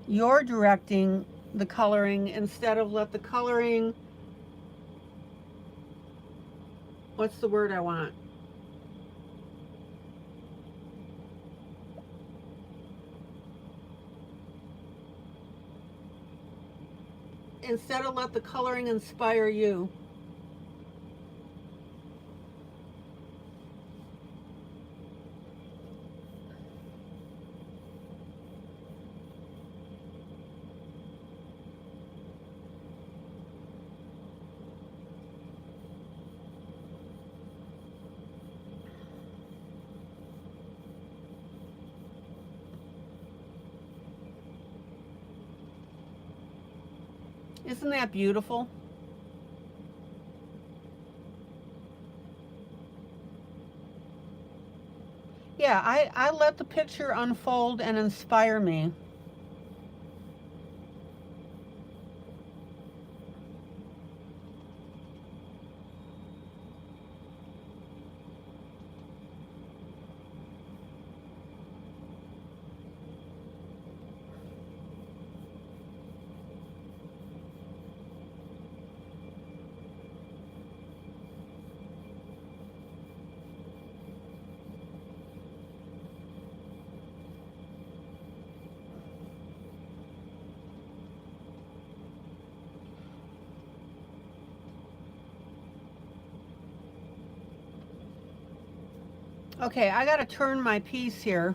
you're directing the coloring instead of let the coloring, what's the word I want? Instead of let the coloring inspire you. Isn't that beautiful? Yeah, I let the picture unfold and inspire me. Okay, I gotta turn my piece here.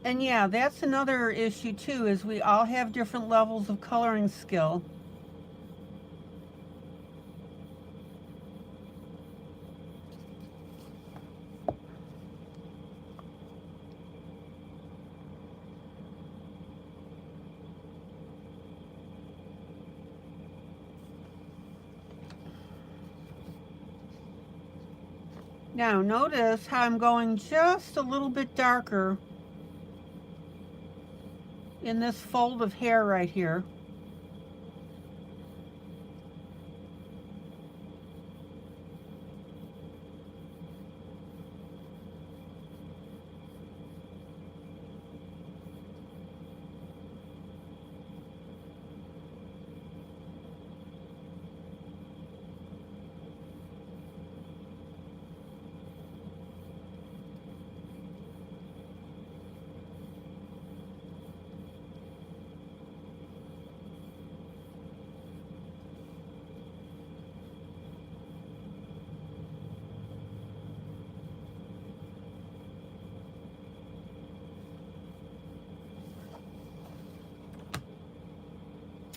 And yeah, that's another issue too, is we all have different levels of coloring skill. Now notice how I'm going just a little bit darker in this fold of hair right here.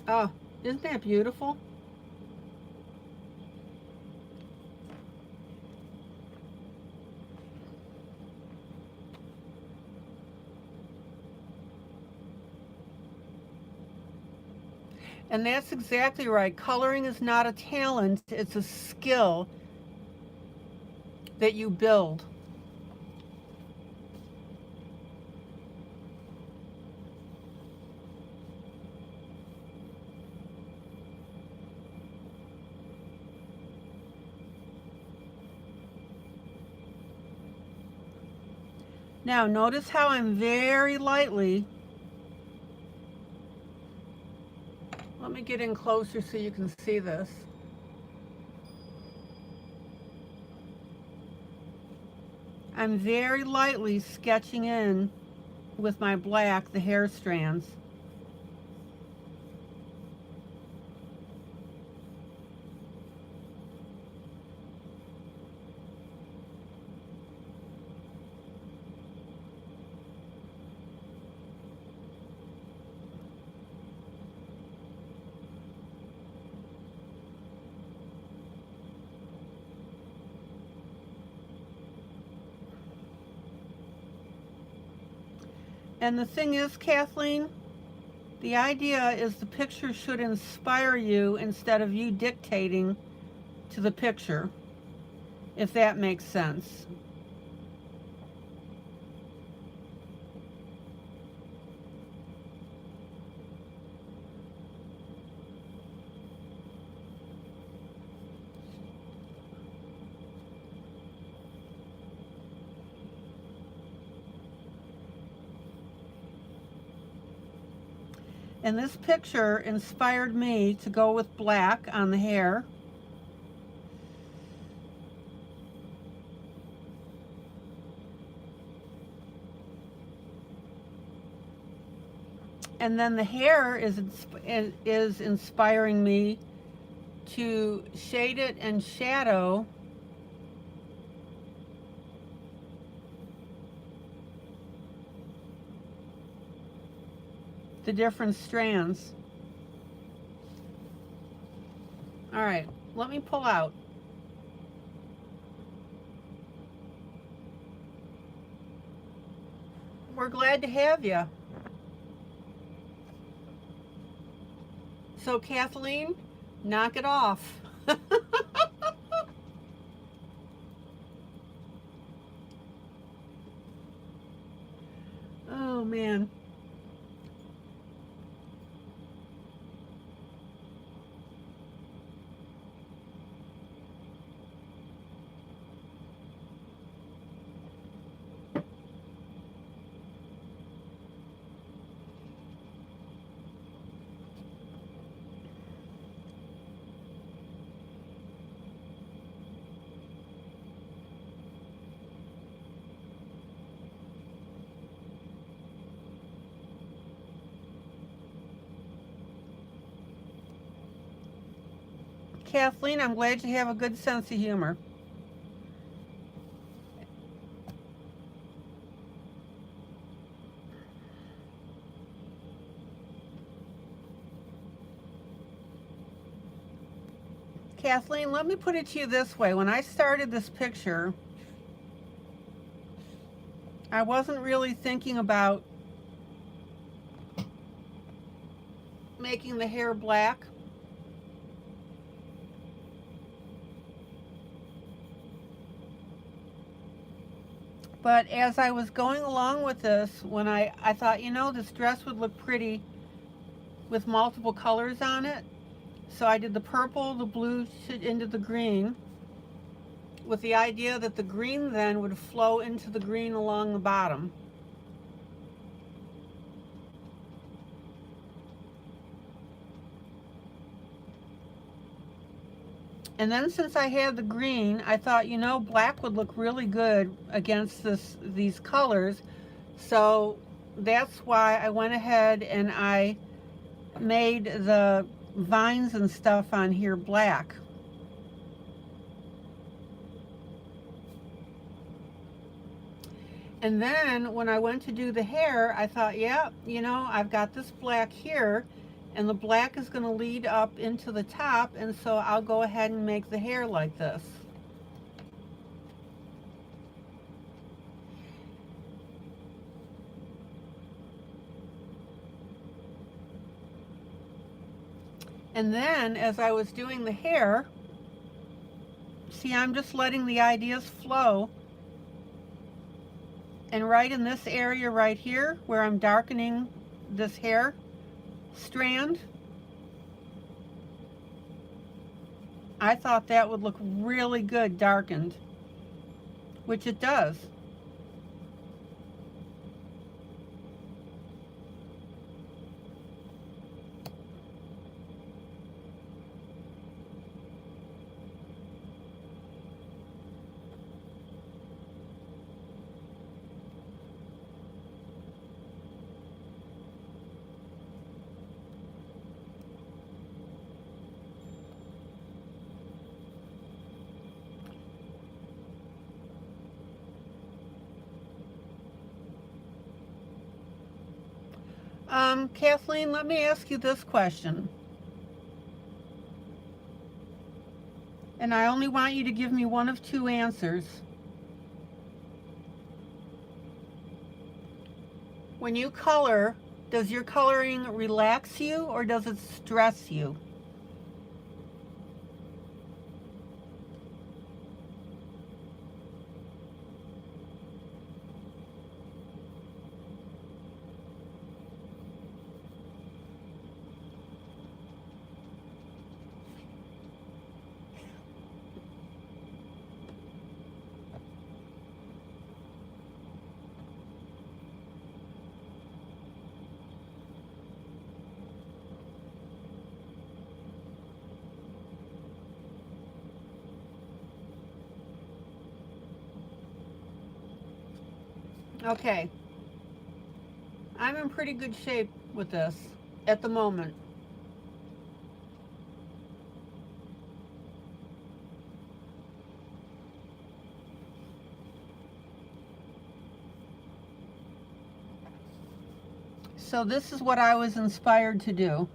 Oh, isn't that beautiful? And that's exactly right. Coloring is not a talent, it's a skill that you build. Now notice how I'm very lightly, let me get in closer so you can see this. I'm very lightly sketching in with my black the hair strands. And the thing is, Kathleen, the idea is the picture should inspire you instead of you dictating to the picture, if that makes sense. And this picture inspired me to go with black on the hair. And then the hair is inspiring me to shade it and shadow the different strands. All right, let me pull out. We're glad to have you. So Kathleen, knock it off. Oh man. Kathleen, I'm glad you have a good sense of humor. Kathleen, let me put it to you this way. When I started this picture, I wasn't really thinking about making the hair black. But as I was going along with this, when I thought, you know, this dress would look pretty with multiple colors on it. So I did the purple, the blue into the green, with the idea that the green then would flow into the green along the bottom. And then since I had the green, I thought, you know, black would look really good against these colors. So that's why I went ahead and I made the vines and stuff on here black. And then when I went to do the hair, I thought, yeah, you know, I've got this black here, and the black is going to lead up into the top, and so I'll go ahead and make the hair like this. And then as I was doing the hair, see, I'm just letting the ideas flow. And right in this area right here, where I'm darkening this hair strand, I thought that would look really good darkened, which it does. Kathleen, let me ask you this question. And I only want you to give me one of two answers. When you color, does your coloring relax you or does it stress you? Okay, I'm in pretty good shape with this at the moment. So this is what I was inspired to do.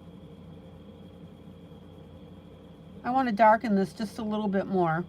I want to darken this just a little bit more.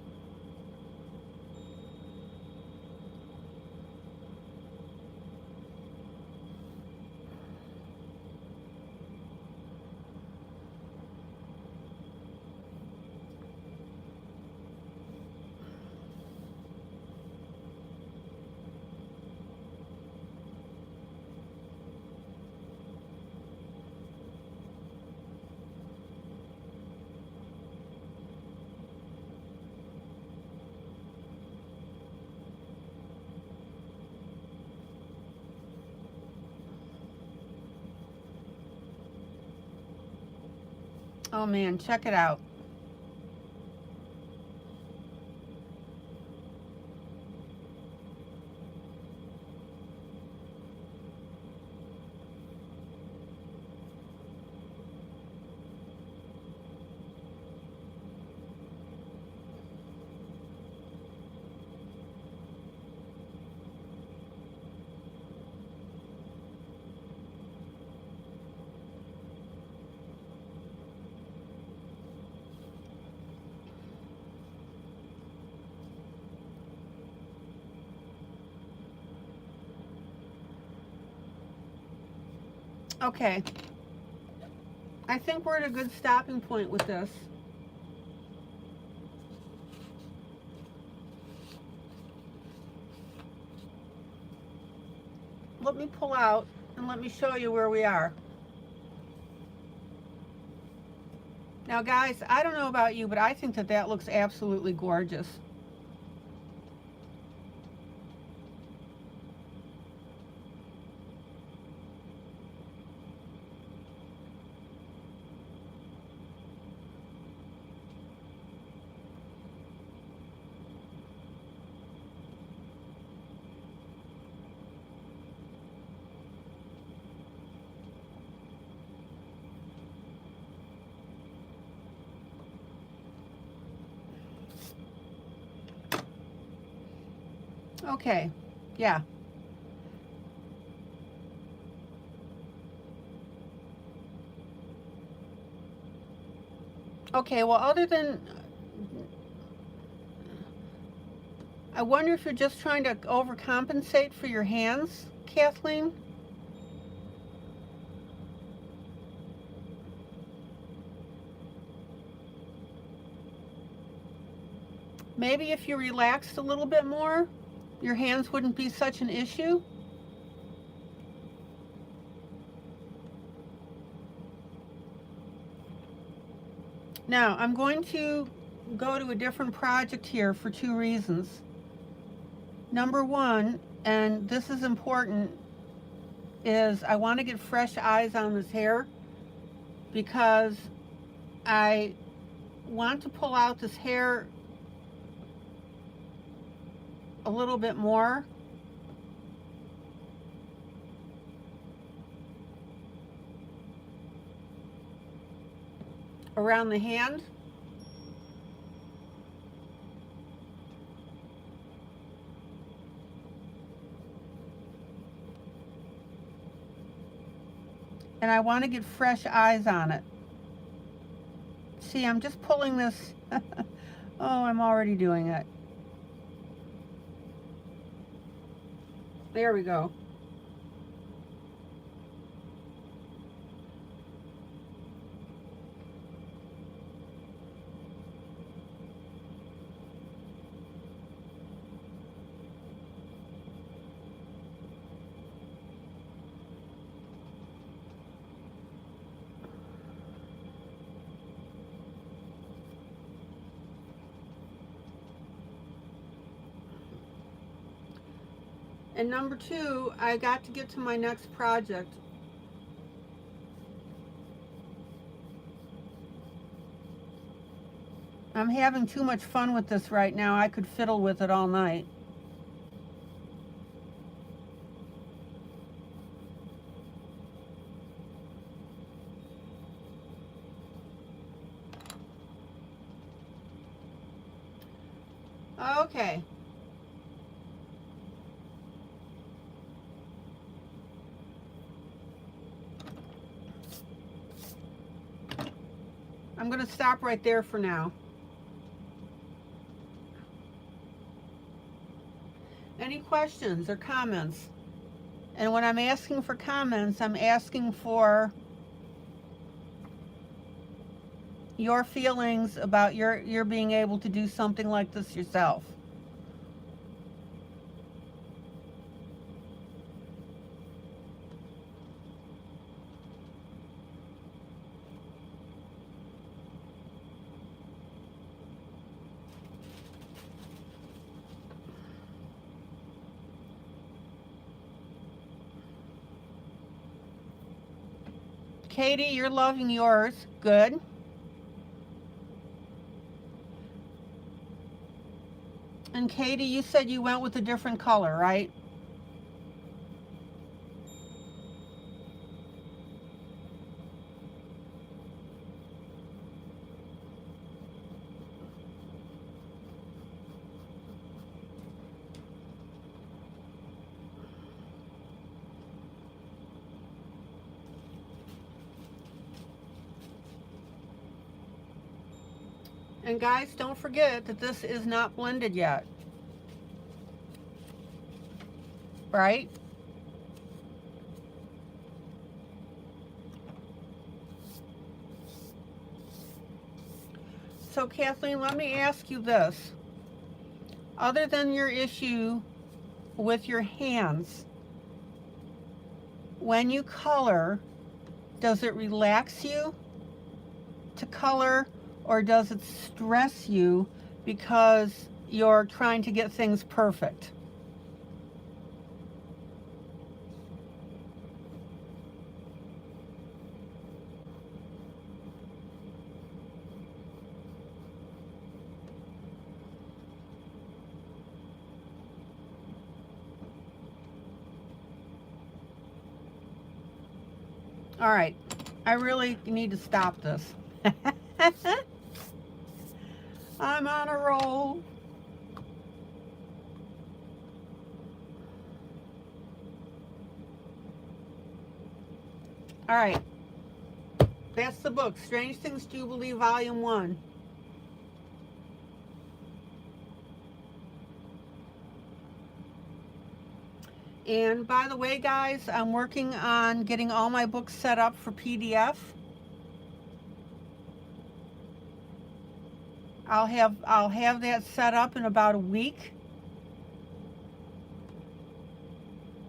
Oh man, check it out. Okay, I think we're at a good stopping point with this. let me pull out and let me show you where we are. Now guys, I don't know about you, but I think that that looks absolutely gorgeous. Okay, yeah. Okay, well, other than, I wonder if you're just trying to overcompensate for your hands, Kathleen? Maybe if you relaxed a little bit more, your hands wouldn't be such an issue. Now, I'm going to go to a different project here for two reasons. Number one, and this is important, is I want to get fresh eyes on this hair because I want to pull out this hair a little bit more. Around the hand. And I want to get fresh eyes on it. See, I'm just pulling this. Oh, I'm already doing it. There we go. And number two, I got to get to my next project. I'm having too much fun with this right now. I could fiddle with it all night. Okay. I'm going to stop right there for now. Any questions or comments? And when I'm asking for comments, I'm asking for your feelings about your being able to do something like this yourself. Katie, you're loving yours. Good. And Katie, you said you went with a different color, right? And guys, don't forget that this is not blended yet. Right? So Kathleen, let me ask you this. Other than your issue with your hands, when you color, does it relax you to color, or does it stress you because you're trying to get things perfect? All right, I really need to stop this. I'm on a roll. All right, that's the book, Strange Things Jubilee, Volume 1. And by the way, guys, I'm working on getting all my books set up for PDF. I'll have that set up in about a week.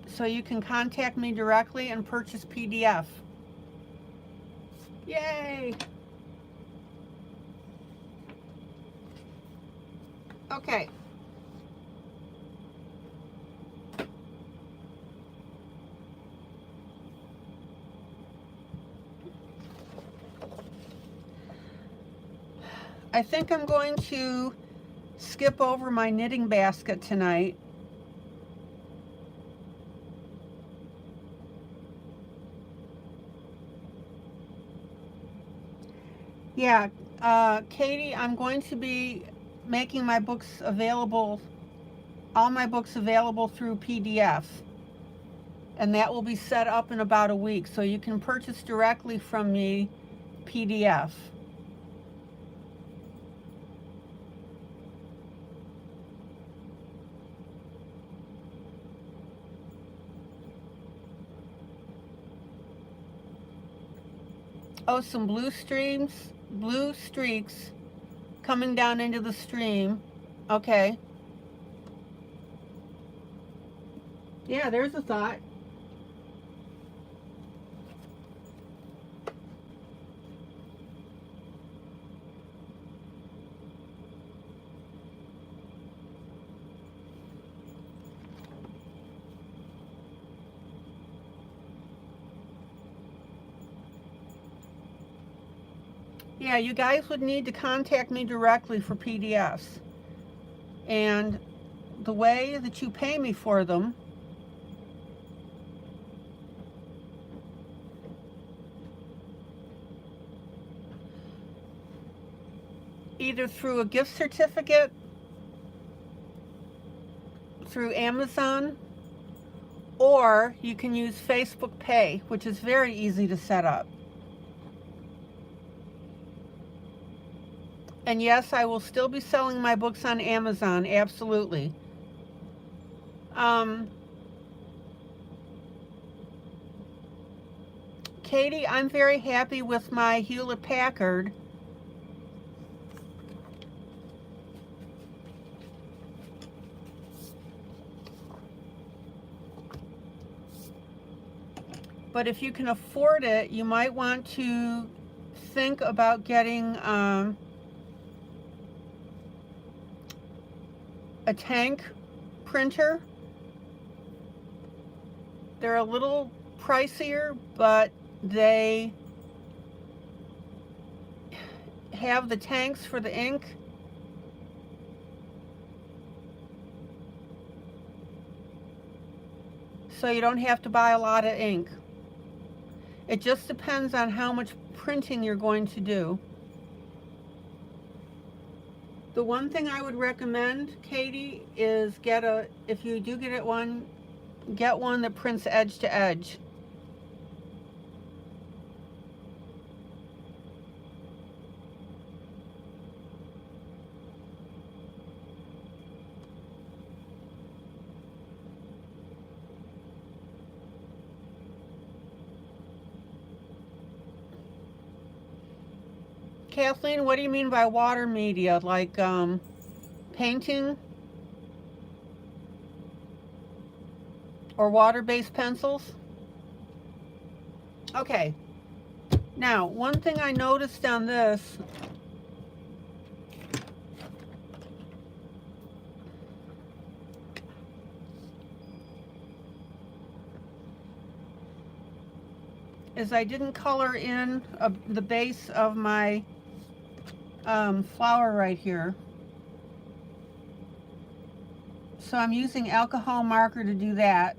So you can contact me directly and purchase PDF. Yay! Okay. I think I'm going to skip over my knitting basket tonight. Yeah, Katie, I'm going to be making my books available, all my books available through PDF. And that will be set up in about a week, so you can purchase directly from me PDF. Oh, some blue streaks coming down into the stream. Okay. Yeah, there's a thought. Yeah, you guys would need to contact me directly for PDFs. And the way that you pay me for them either through a gift certificate, through Amazon, or you can use Facebook Pay, which is very easy to set up. And yes, I will still be selling my books on Amazon, absolutely. Katie, I'm very happy with my Hewlett-Packard. But if you can afford it, you might want to think about getting a tank printer. They're a little pricier, but they have the tanks for the ink. So you don't have to buy a lot of ink. It just depends on how much printing you're going to do. The one thing I would recommend, Katie, is if you do get one that prints edge to edge. Kathleen, what do you mean by water media? Like painting? Or water-based pencils? Okay, now one thing I noticed on this, is I didn't color in the base of my flower right here. So I'm using alcohol marker to do that.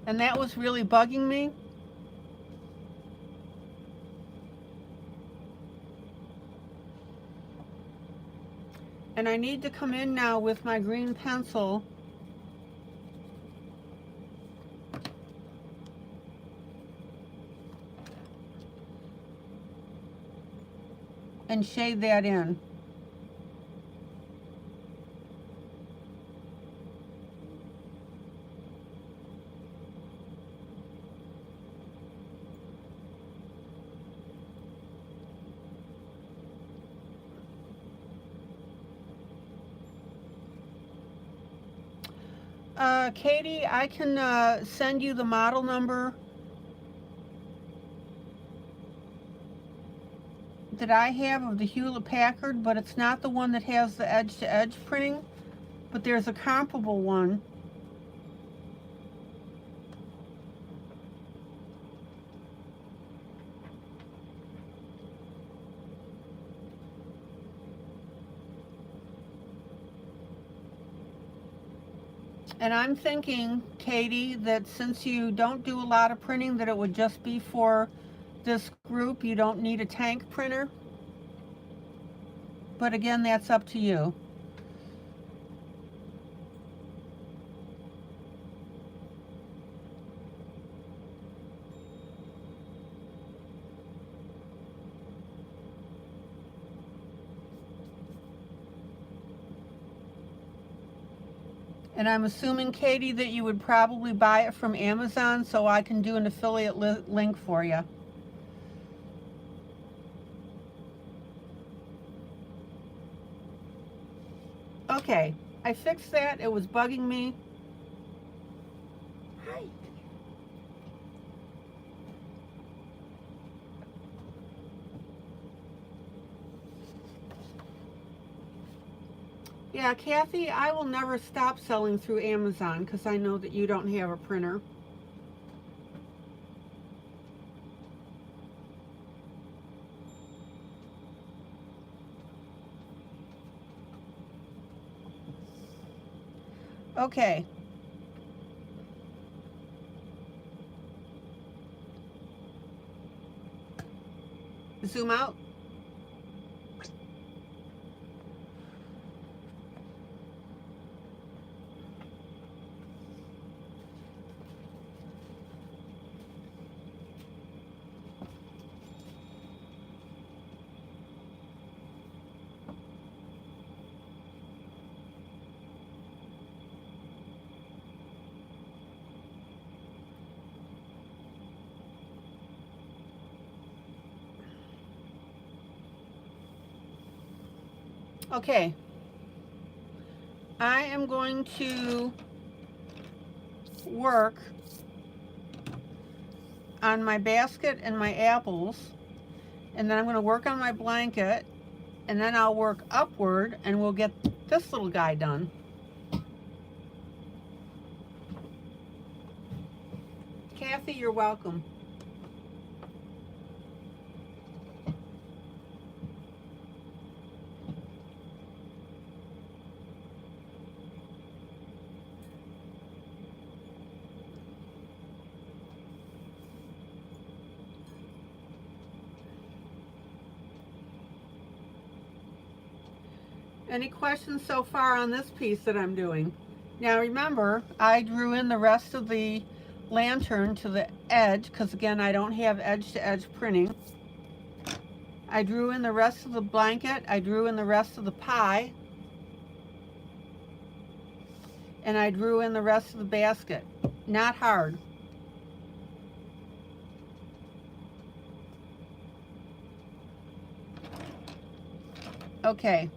And that was really bugging me. And I need to come in now with my green pencil and shade that in. Katie, I can send you the model number that I have of the Hewlett-Packard, but it's not the one that has the edge-to-edge printing, but there's a comparable one. And I'm thinking, Katie, that since you don't do a lot of printing, that it would just be for this group. You don't need a tank printer. But again, that's up to you. And I'm assuming, Katie, that you would probably buy it from Amazon, so I can do an affiliate link for you. Okay, I fixed that. It was bugging me. Hi. Yeah, Kathy, I will never stop selling through Amazon because I know that you don't have a printer. Okay. Zoom out. Okay, I am going to work on my basket and my apples, and then I'm going to work on my blanket, and then I'll work upward and we'll get this little guy done. Kathy, you're welcome. Any questions so far on this piece that I'm doing? Now remember, I drew in the rest of the lantern to the edge, because again, I don't have edge-to-edge printing. I drew in the rest of the blanket, I drew in the rest of the pie, and I drew in the rest of the basket. Not hard. Okay.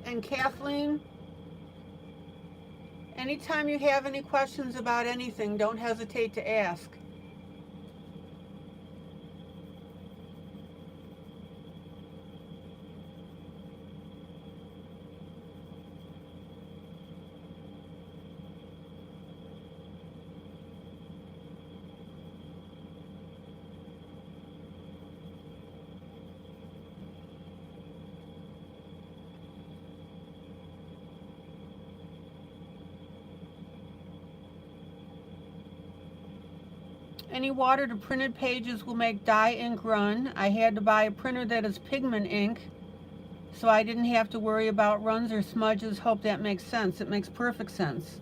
And Kathleen, anytime you have any questions about anything, don't hesitate to ask. Any water to printed pages will make dye ink run. I had to buy a printer that is pigment ink, so I didn't have to worry about runs or smudges. Hope that makes sense. It makes perfect sense.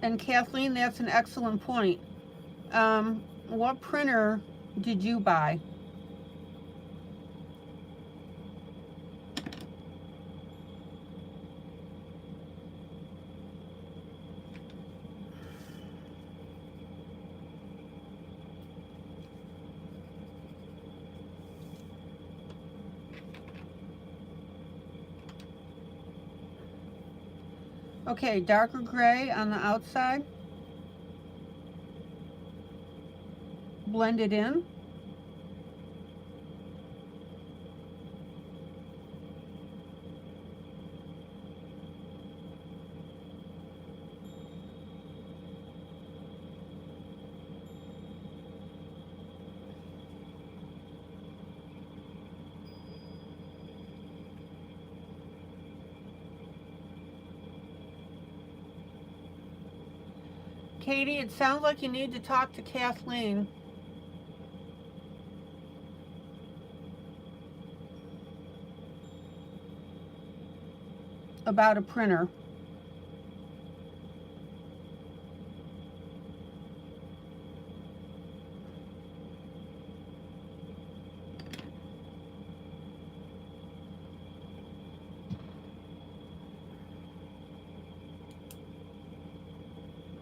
And Kathleen, that's an excellent point. What printer did you buy? Okay, darker gray on the outside. Blend it in. Katie, it sounds like you need to talk to Kathleen. About a printer.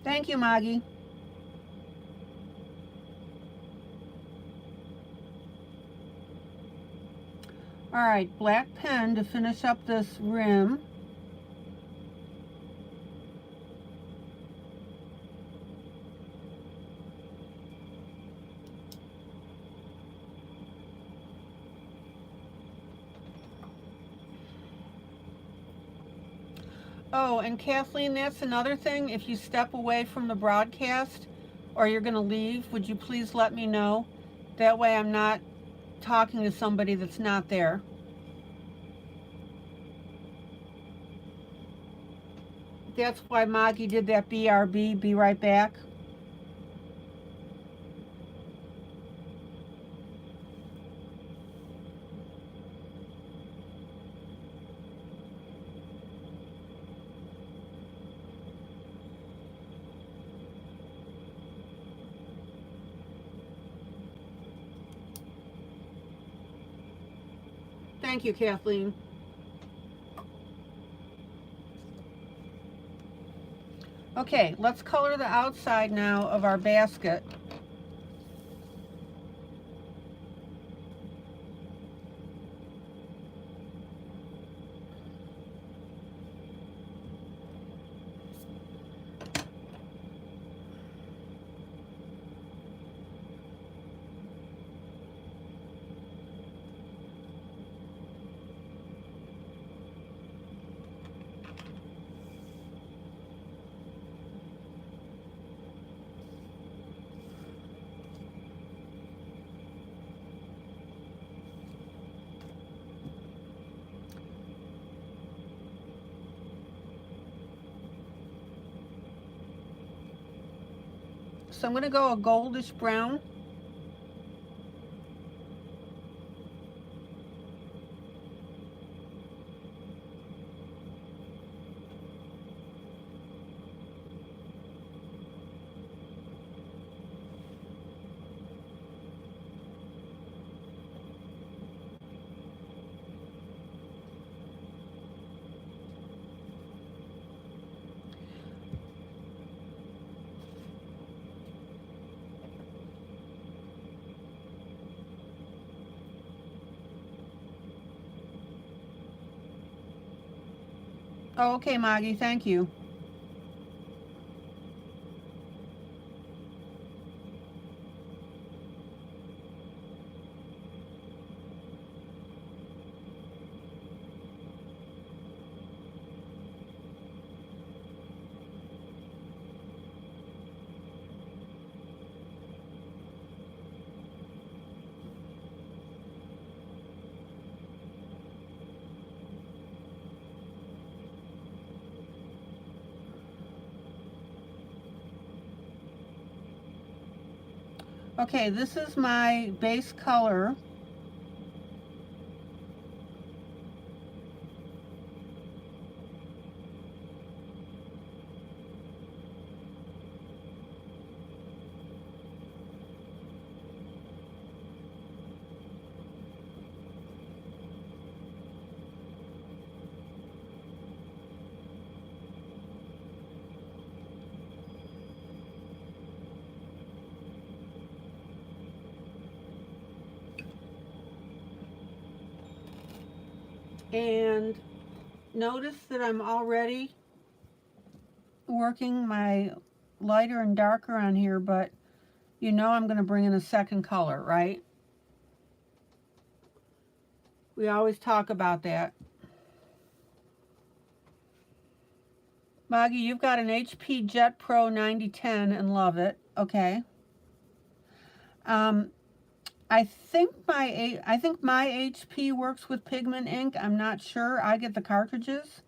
Thank you, Maggie. All right, black pen to finish up this rim. Oh, and Kathleen, that's another thing. If you step away from the broadcast or you're going to leave, would you please let me know? That way I'm not talking to somebody that's not there. That's why Maggie did that BRB, be right back. Thank you, Kathleen. Okay, let's color the outside now of our basket. So I'm going to go a goldish brown. Oh, okay, Maggie, thank you. Okay, this is my base color. And notice that I'm already working my lighter and darker on here, but you know I'm going to bring in a second color, right? We always talk about that. Maggie, you've got an HP Jet Pro 9010 and love it. Okay. I think my HP works with pigment ink. I'm not sure. I get the cartridges.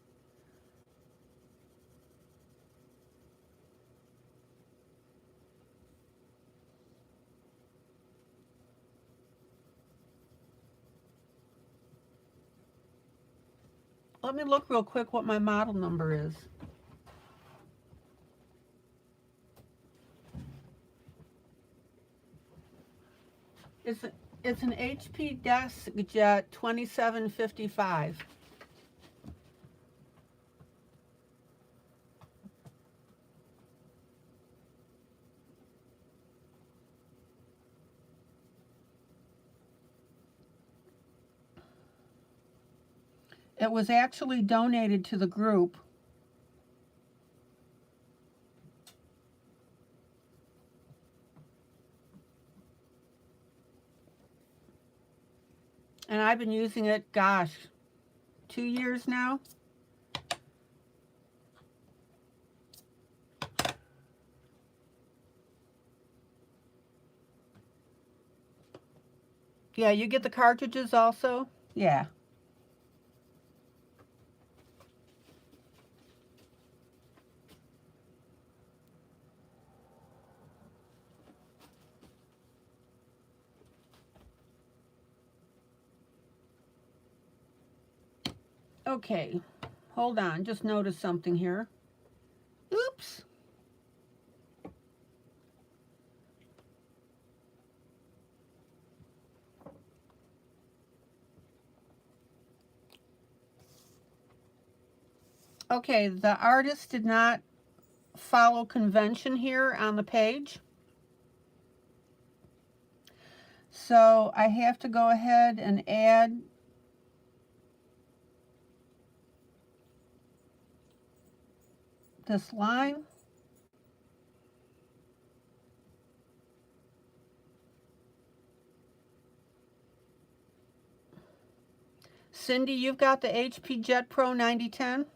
Let me look real quick what my model number is. It's an HP Desk Jet 2755. It was actually donated to the group. And I've been using it, gosh, 2 years now. Yeah, you get the cartridges also? Yeah. Okay, hold on, just noticed something here. Oops. Okay, the artist did not follow convention here on the page. So I have to go ahead and add this line. Cindy, you've got the HP Jet Pro 9010.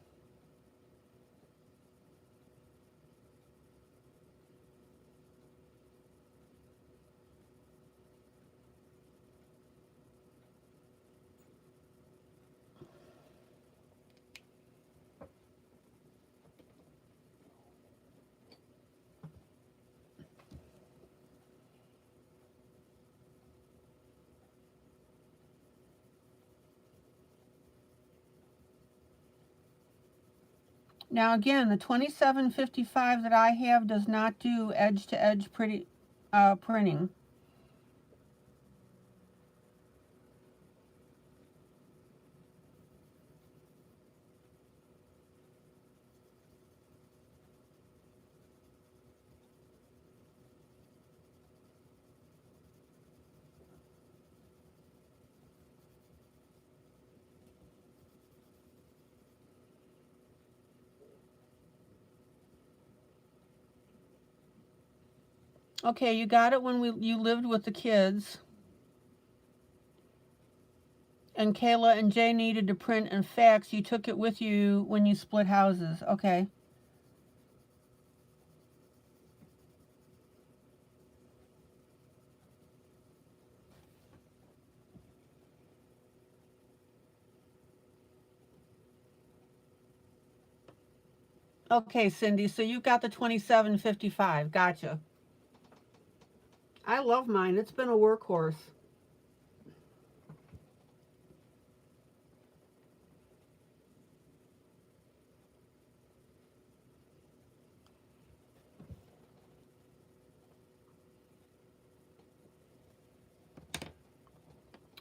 Now again, the 2755 that I have does not do edge-to-edge printing. Okay, you got it when you lived with the kids. And Kayla and Jay needed to print and fax. You took it with you when you split houses. Okay. Okay, Cindy, so you got the 2755. Gotcha. I love mine. It's been a workhorse.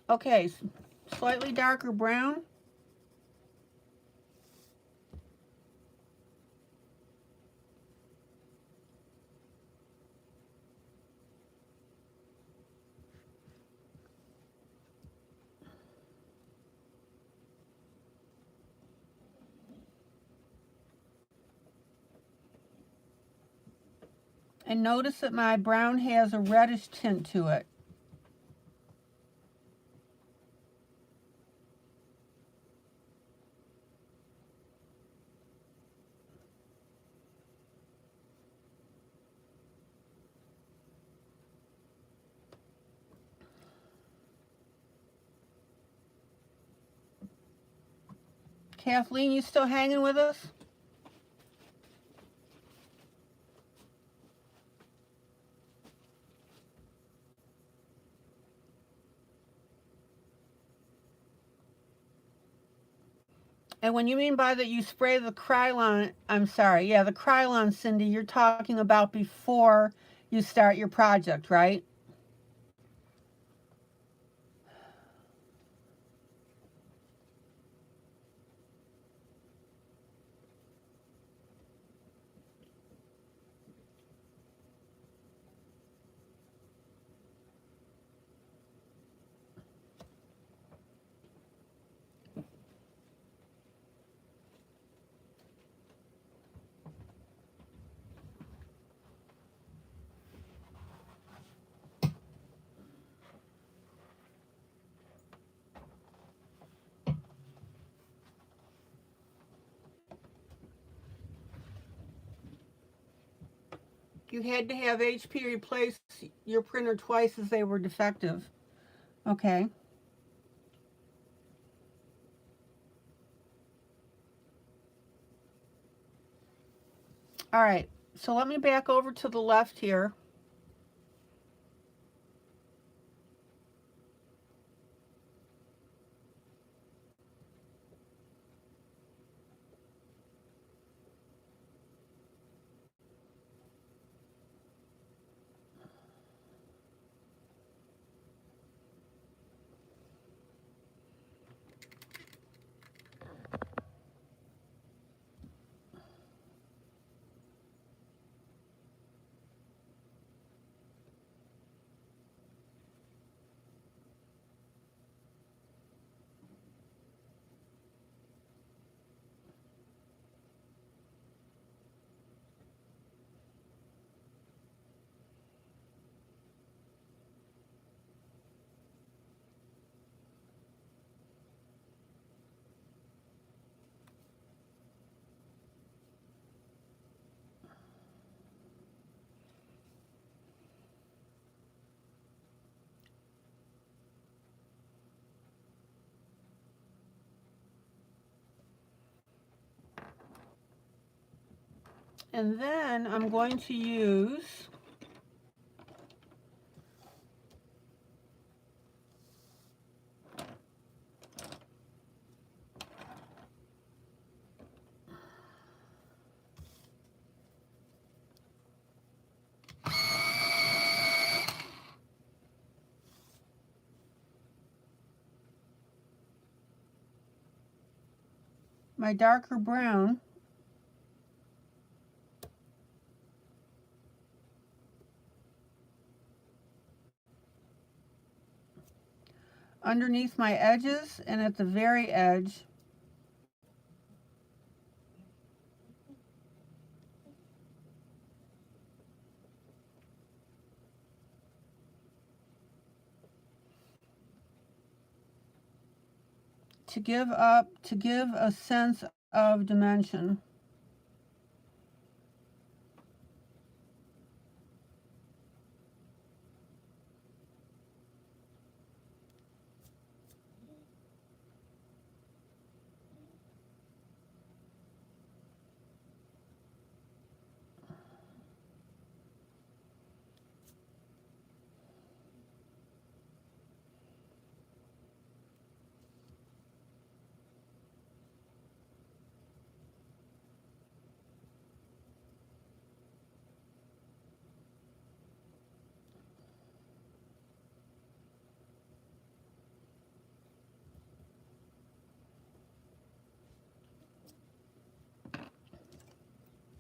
Okay, slightly darker brown. And notice that my brown has a reddish tint to it. Kathleen, you still hanging with us? And when you mean by that you spray the Krylon, I'm sorry, yeah, the Krylon, Cindy, you're talking about before you start your project, right? You had to have HP replace your printer twice as they were defective. Okay. All right, so let me back over to the left here. And then I'm going to use my darker brown underneath my edges and at the very edge. To give a sense of dimension.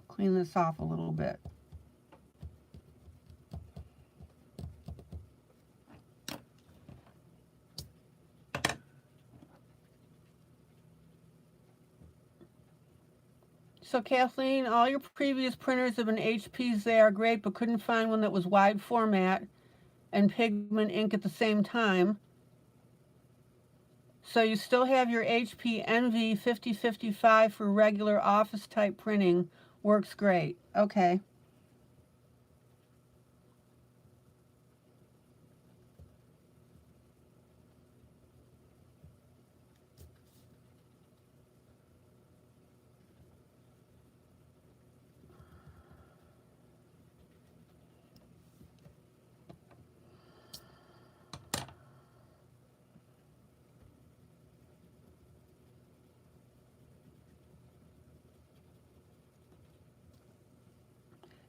Clean this off a little bit. So Kathleen, all your previous printers have been HPs. They are great, but couldn't find one that was wide format and pigment ink at the same time. So you still have your HP Envy 5055 for regular office type printing. Works great. Okay.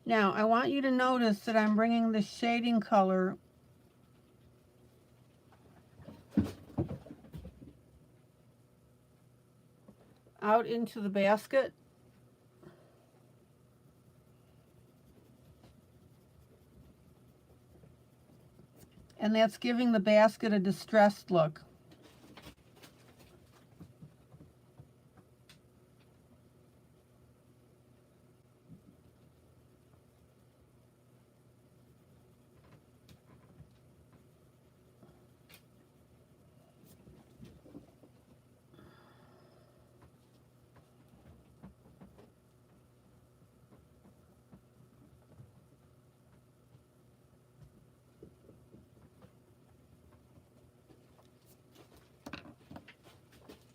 Now, I want you to notice that I'm bringing the shading color out into the basket. And that's giving the basket a distressed look.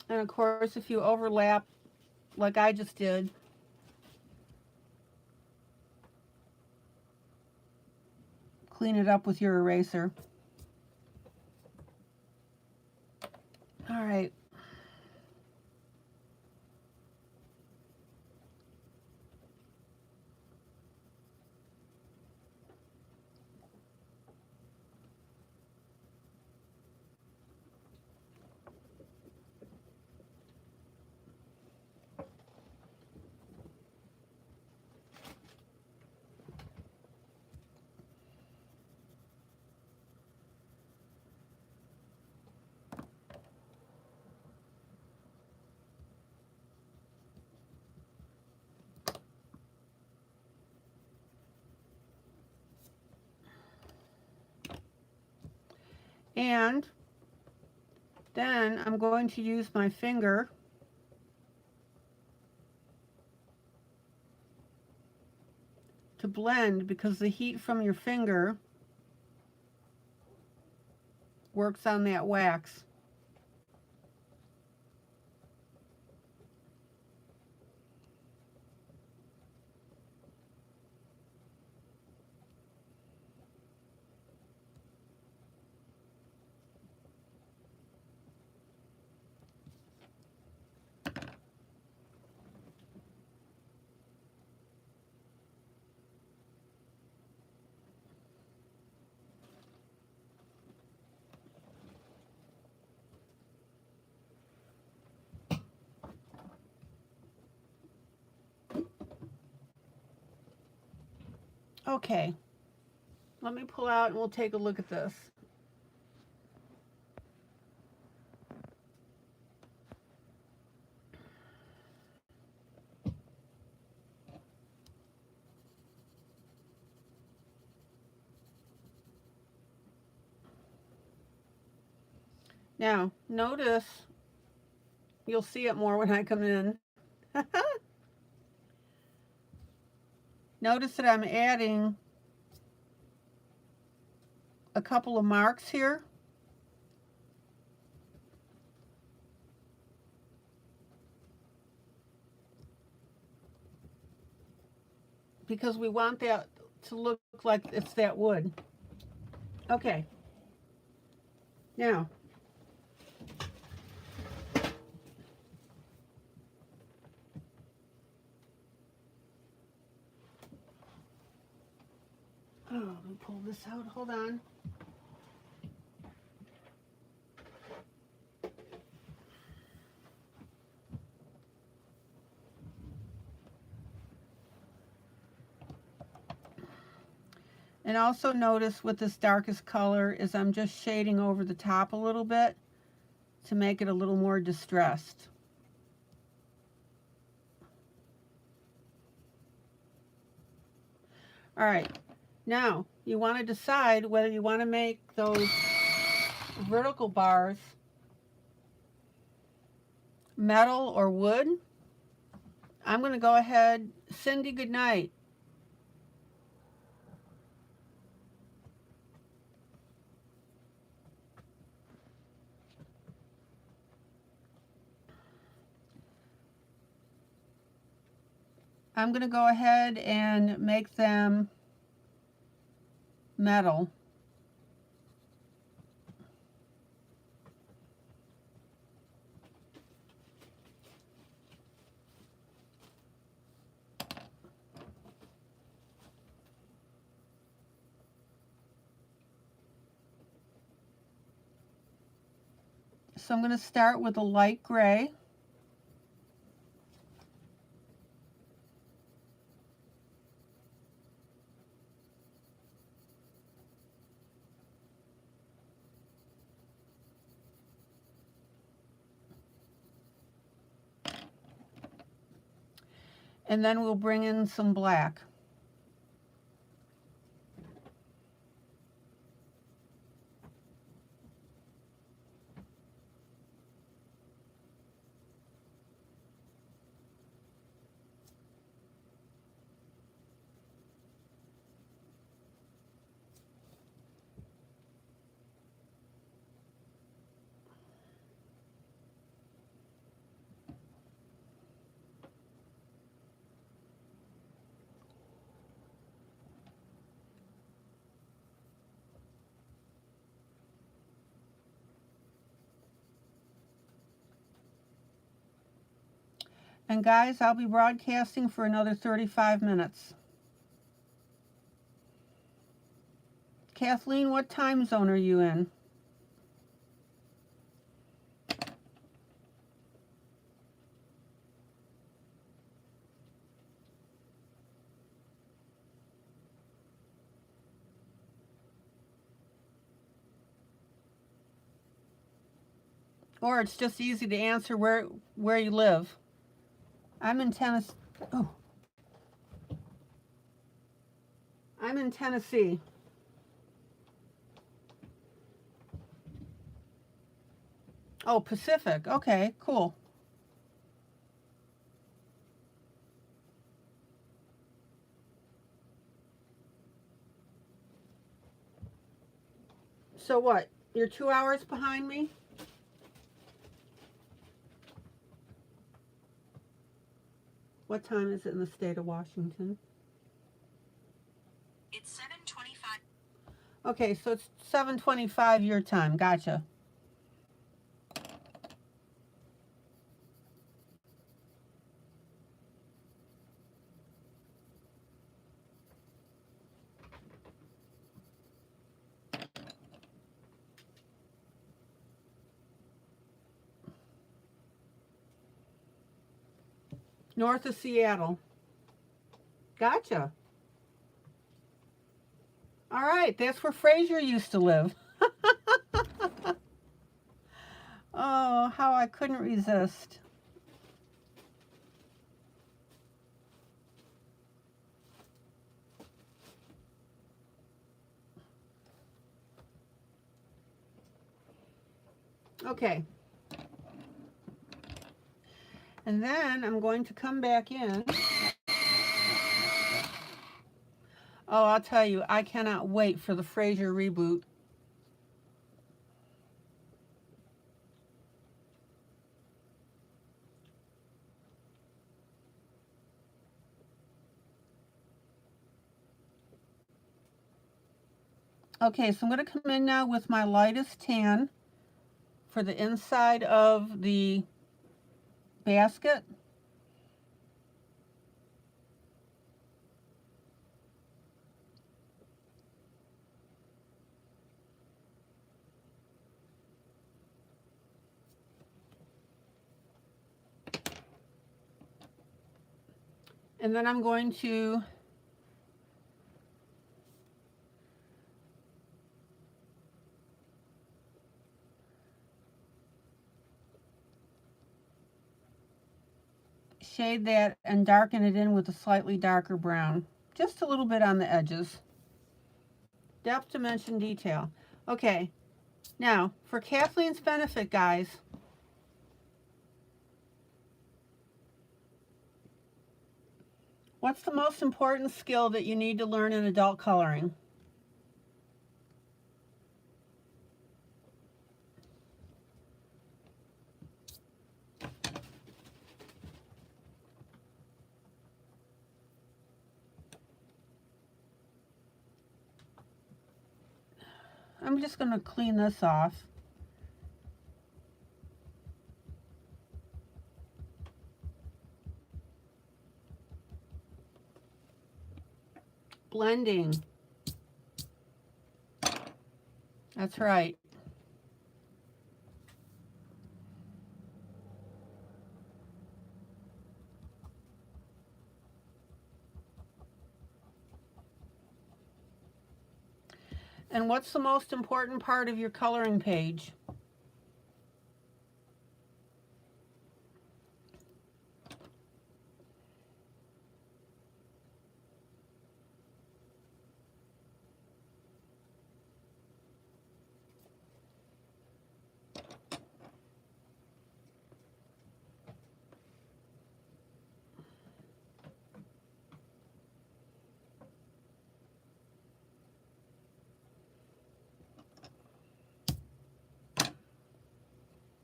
And of course, if you overlap like I just did, clean it up with your eraser. All right. And then I'm going to use my finger to blend, because the heat from your finger works on that wax. Okay, let me pull out and we'll take a look at this. Now, notice, you'll see it more when I come in. Notice that I'm adding a couple of marks here. Because we want that to look like it's that wood. Okay. Now, oh, let me pull this out. Hold on. And also notice with this darkest color is I'm just shading over the top a little bit to make it a little more distressed. All right, now you want to decide whether you want to make those vertical bars metal or wood. I'm going to go ahead. Cindy, good night. I'm going to go ahead and make them metal. So I'm going to start with a light gray. And then we'll bring in some black. And guys, I'll be broadcasting for another 35 minutes. Kathleen, what time zone are you in? Or it's just easy to answer where you live. I'm in Tennessee. Oh. I'm in Tennessee. Oh, Pacific. Okay, cool. So what? You're 2 hours behind me? What time is it in the state of Washington? It's 7:25. Okay, so it's 7:25 your time. Gotcha. North of Seattle. Gotcha. All right, that's where Fraser used to live. Oh, how I couldn't resist. Okay. And then I'm going to come back in. Oh, I'll tell you, I cannot wait for the Frasier reboot. Okay, so I'm going to come in now with my lightest tan for the inside of the basket. And then I'm going to shade that and darken it in with a slightly darker brown. Just a little bit on the edges. Depth, dimension, detail. Okay, now for Kathleen's benefit, guys, what's the most important skill that you need to learn in adult coloring? I'm just going to clean this off. Blending. That's right. And what's the most important part of your coloring page?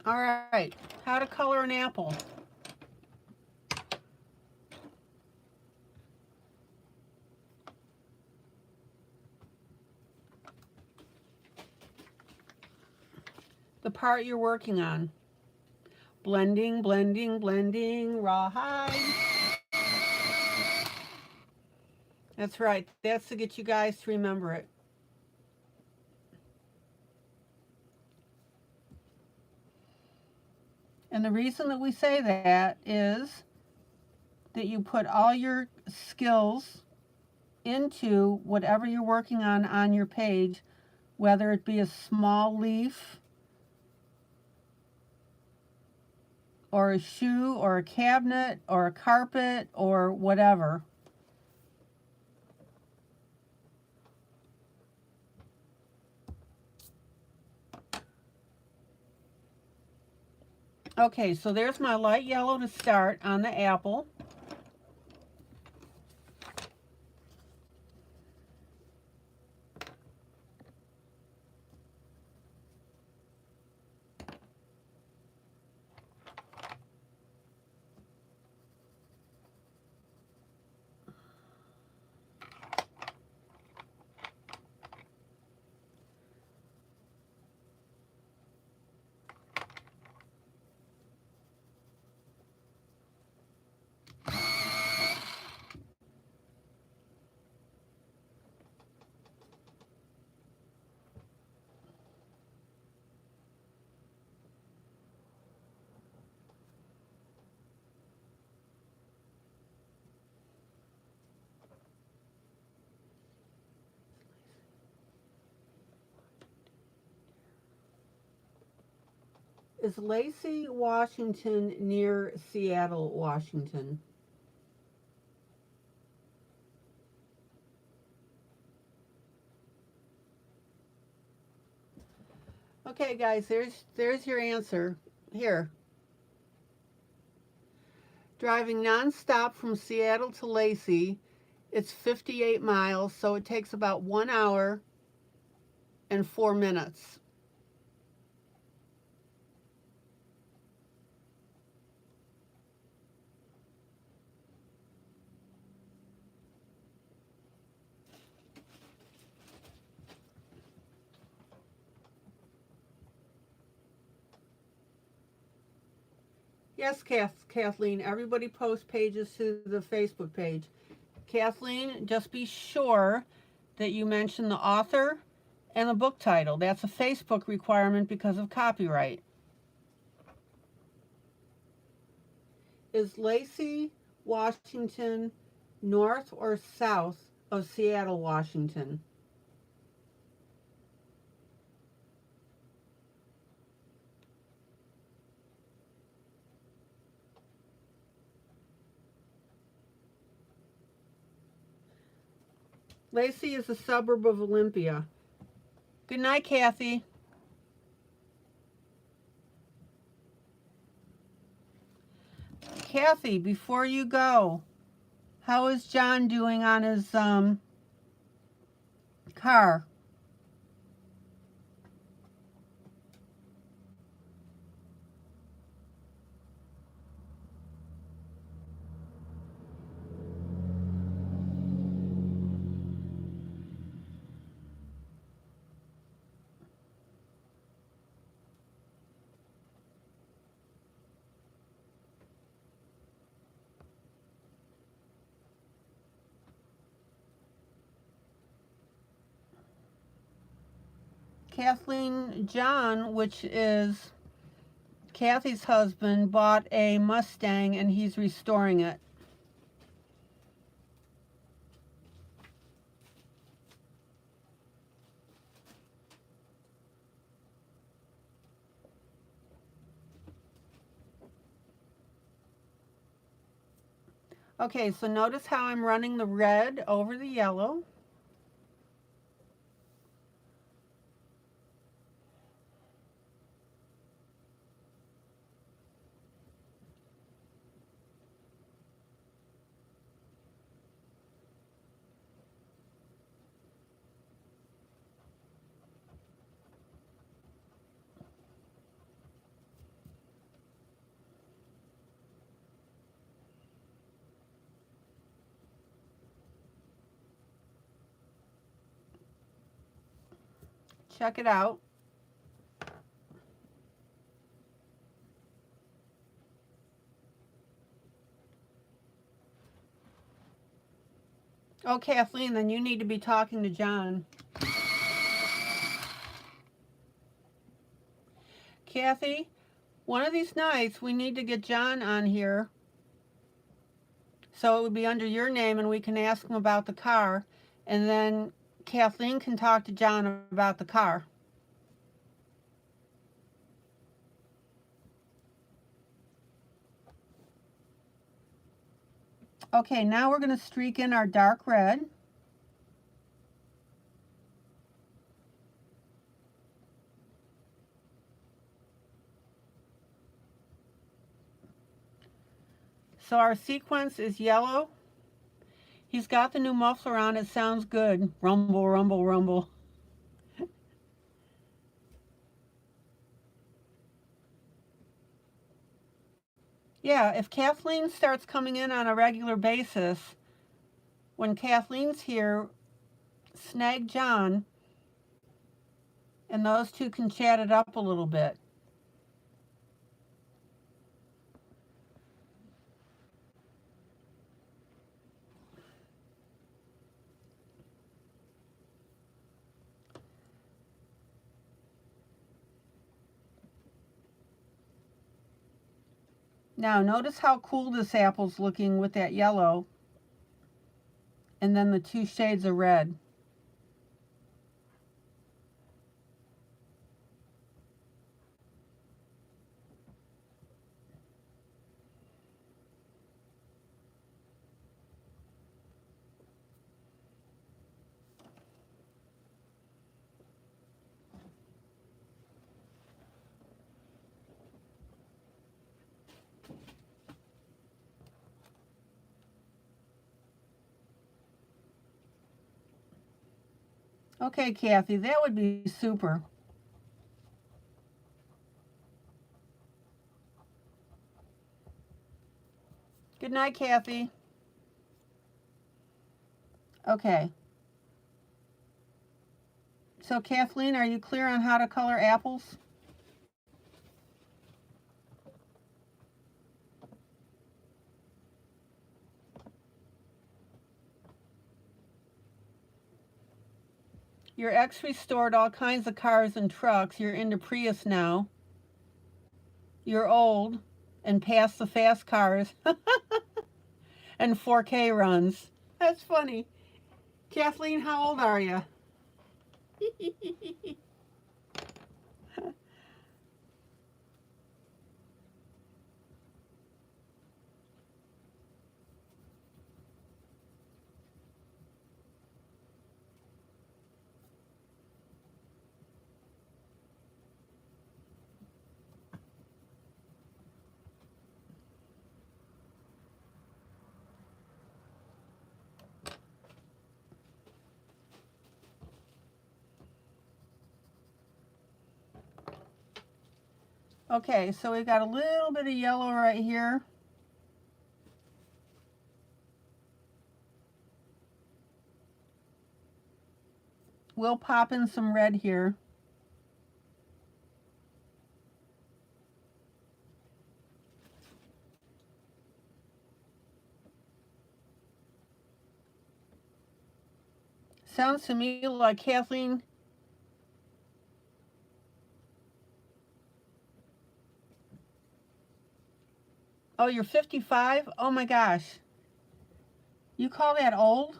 All right, how to color an apple. The part you're working on. Blending, blending, blending, rawhide. That's right, that's to get you guys to remember it. And the reason that we say that is that you put all your skills into whatever you're working on your page, whether it be a small leaf or a shoe or a cabinet or a carpet or whatever. Okay, so there's my light yellow to start on the apple. Is Lacey, Washington near Seattle, Washington? Okay, guys, there's your answer. Here. Driving nonstop from Seattle to Lacey, it's 58 miles, so it takes about 1 hour and 4 minutes. Yes, Kathleen, everybody posts pages to the Facebook page. Kathleen, just be sure that you mention the author and the book title. That's a Facebook requirement because of copyright. Is Lacey, Washington north or south of Seattle, Washington? Lacey is a suburb of Olympia. Good night, Kathy. Kathy, before you go, how is John doing on his car? Kathleen, John, which is Kathy's husband, bought a Mustang and he's restoring it. Okay, so notice how I'm running the red over the yellow. Check it out. Oh, Kathleen, then you need to be talking to John. Kathy, one of these nights we need to get John on here so it would be under your name and we can ask him about the car, and then Kathleen can talk to John about the car. Okay, now we're going to streak in our dark red. So our sequence is yellow. He's got the new muffler on. It sounds good. Rumble, rumble, rumble. Yeah, if Kathleen starts coming in on a regular basis, when Kathleen's here, snag John, and those two can chat it up a little bit. Now notice how cool this apple's looking with that yellow and then the two shades of red. Okay, Kathy, that would be super. Good night, Kathy. Okay. So, Kathleen, are you clear on how to color apples? Your ex restored all kinds of cars and trucks. You're into Prius now. You're old and past the fast cars and 4K runs. That's funny. Kathleen, how old are you? Okay, so we got a little bit of yellow right here. We'll pop in some red here. Sounds to me like Kathleen. Oh, you're 55? Oh my gosh. You call that old?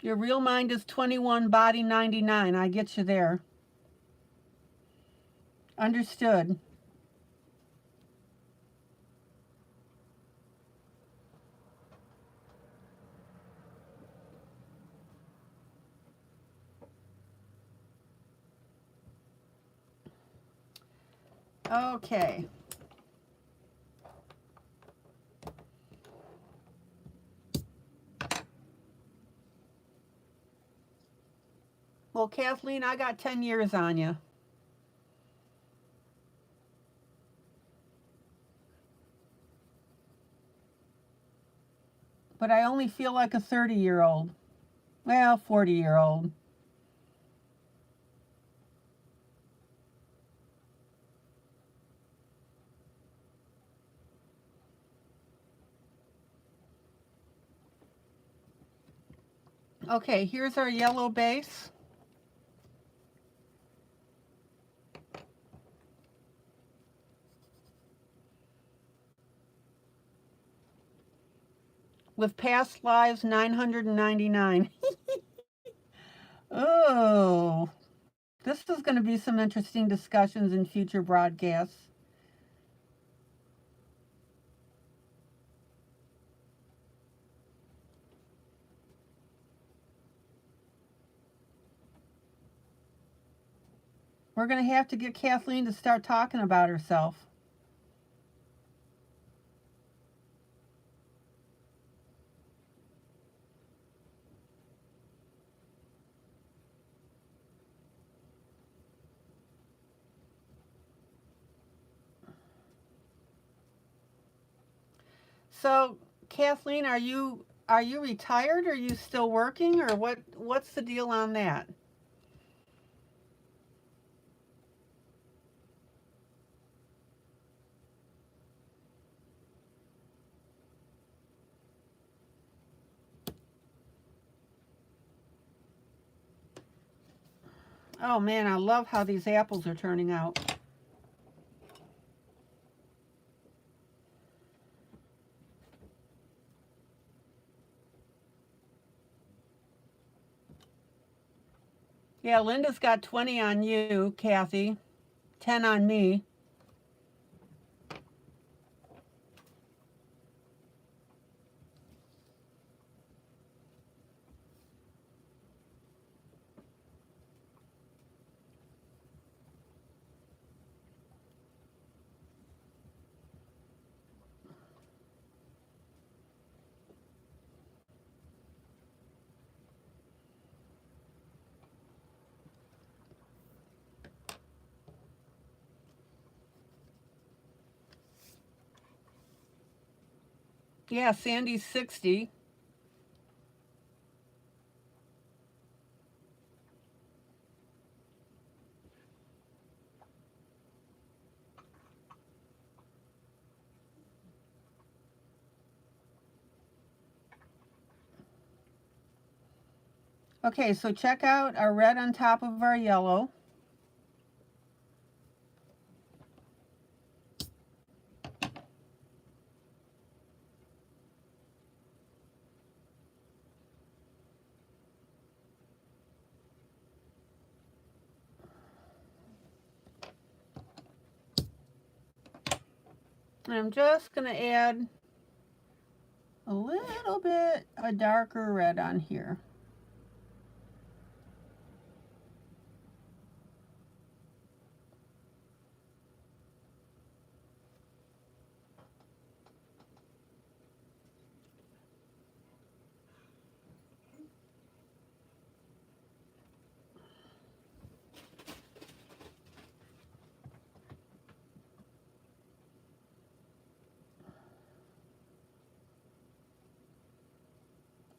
Your real mind is 21, body 99. I get you there. Understood. Okay. Well, Kathleen, I got 10 years on you. But I only feel like a 30-year-old. Well, 40-year-old. Okay, here's our yellow base. With past lives 999. Oh, this is going to be some interesting discussions in future broadcasts. We're going to have to get Kathleen to start talking about herself. So, Kathleen, are you retired? Or are you still working, or what's the deal on that? Oh man, I love how these apples are turning out. Yeah, Linda's got 20 on you, Kathy. 10 on me. Yeah, Sandy's 60. Okay, so check out our red on top of our yellow. And I'm just going to add a little bit a darker red on here.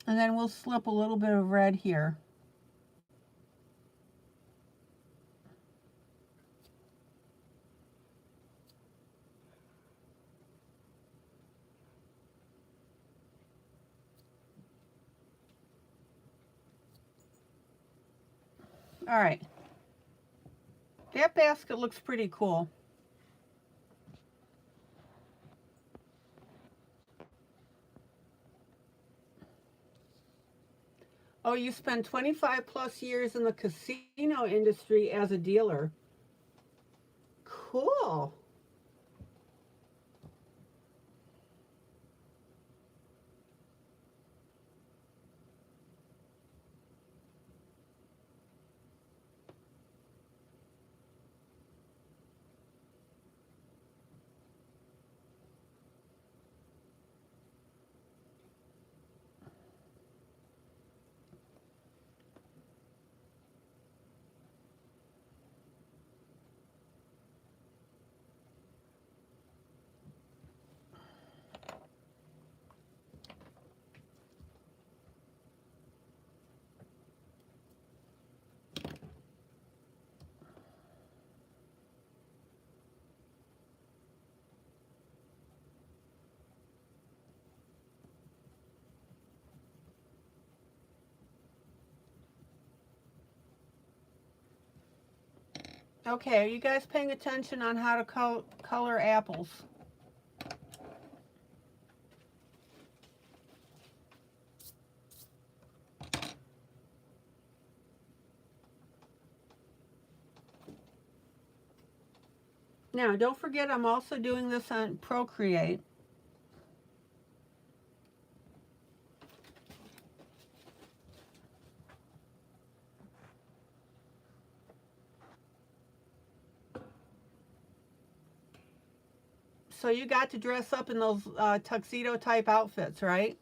And then we'll slip a little bit of red here. All right. That basket looks pretty cool. Oh, you spent 25 plus years in the casino industry as a dealer. Cool. Okay, are you guys paying attention on how to color apples? Now, don't forget I'm also doing this on Procreate. So you got to dress up in those tuxedo type outfits, right?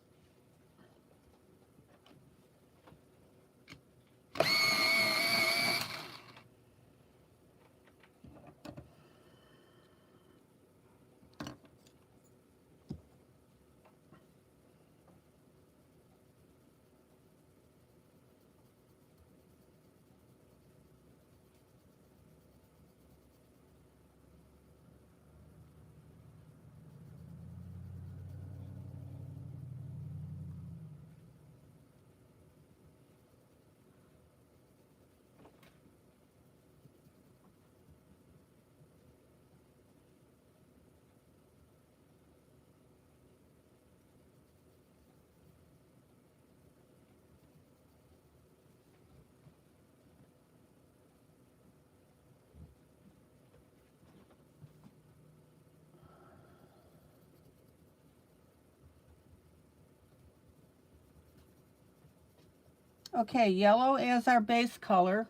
Okay, yellow is our base color.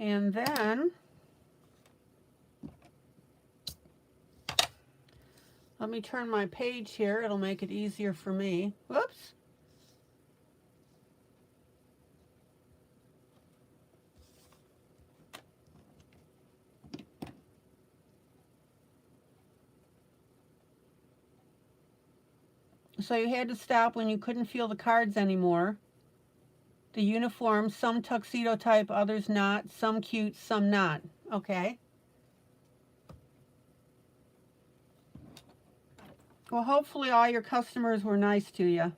And then let me turn my page here. It'll make it easier for me. Whoops. So you had to stop when you couldn't feel the cards anymore. The uniforms, some tuxedo type, others not. Some cute, some not. Okay. Well, hopefully all your customers were nice to you.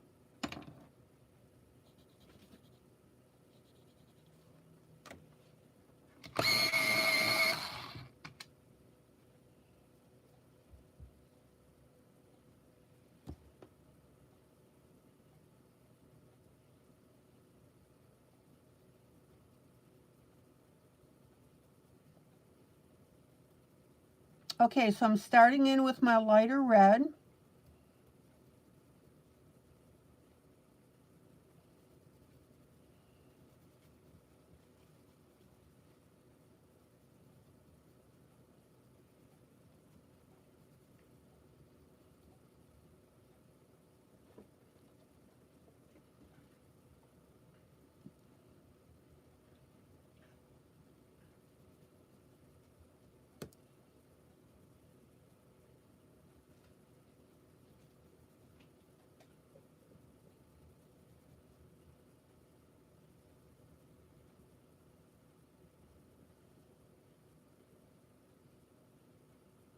Okay, so I'm starting in with my lighter red.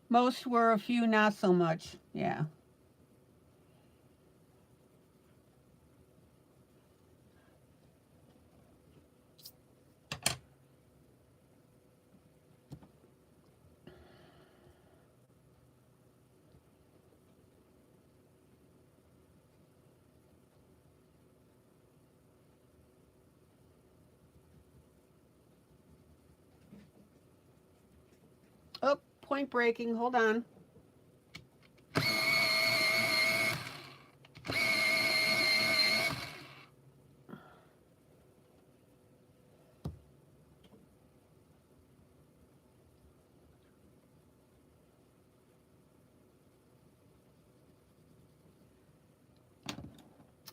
Most were, a few not so much. Yeah. Oh, point breaking. Hold on.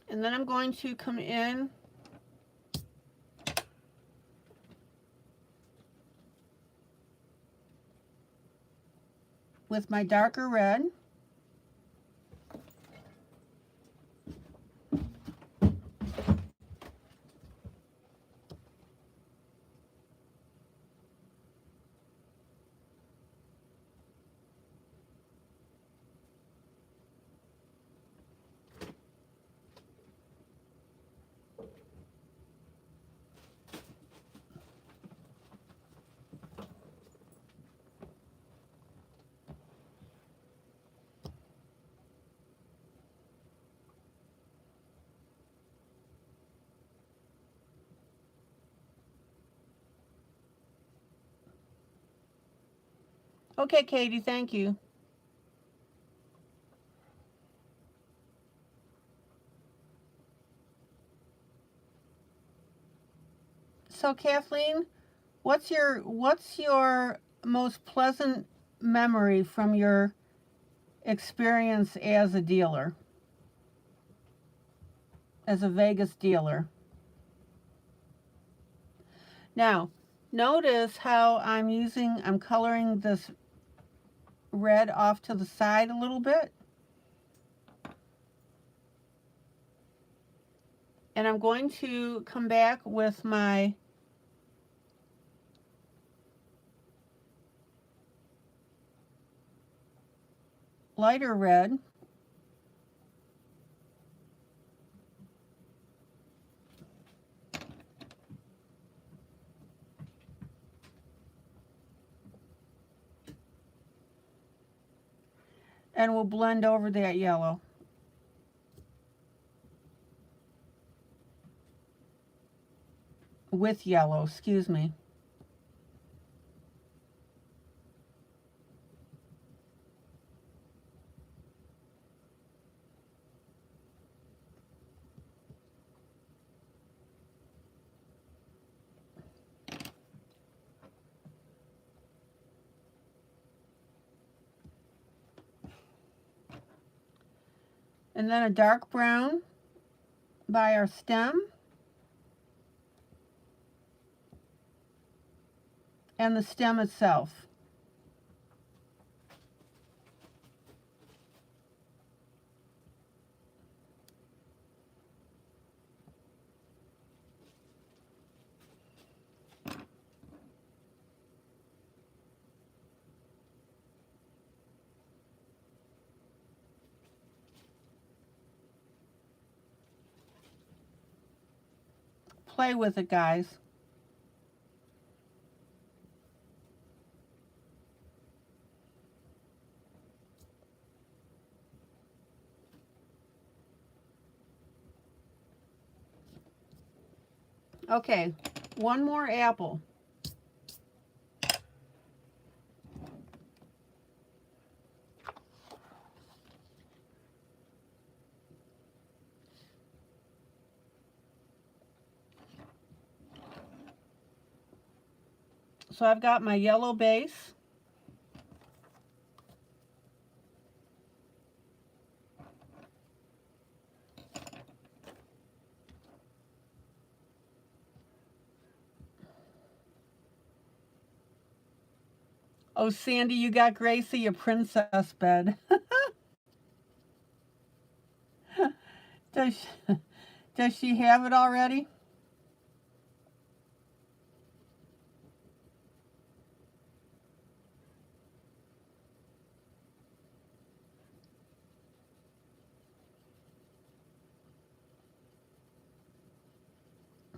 And then I'm going to come in with my darker red. Okay, Katie, thank you. So Kathleen, what's your most pleasant memory from your experience as a dealer? As a Vegas dealer? Now, notice how I'm coloring this red off to the side a little bit. And I'm going to come back with my lighter red. And we'll blend over that yellow. With yellow, excuse me. And then a dark brown by our stem and the stem itself. Play with it, guys. Okay, one more apple. So I've got my yellow base. Oh, Sandy, you got Gracie a princess bed. Does she have it already?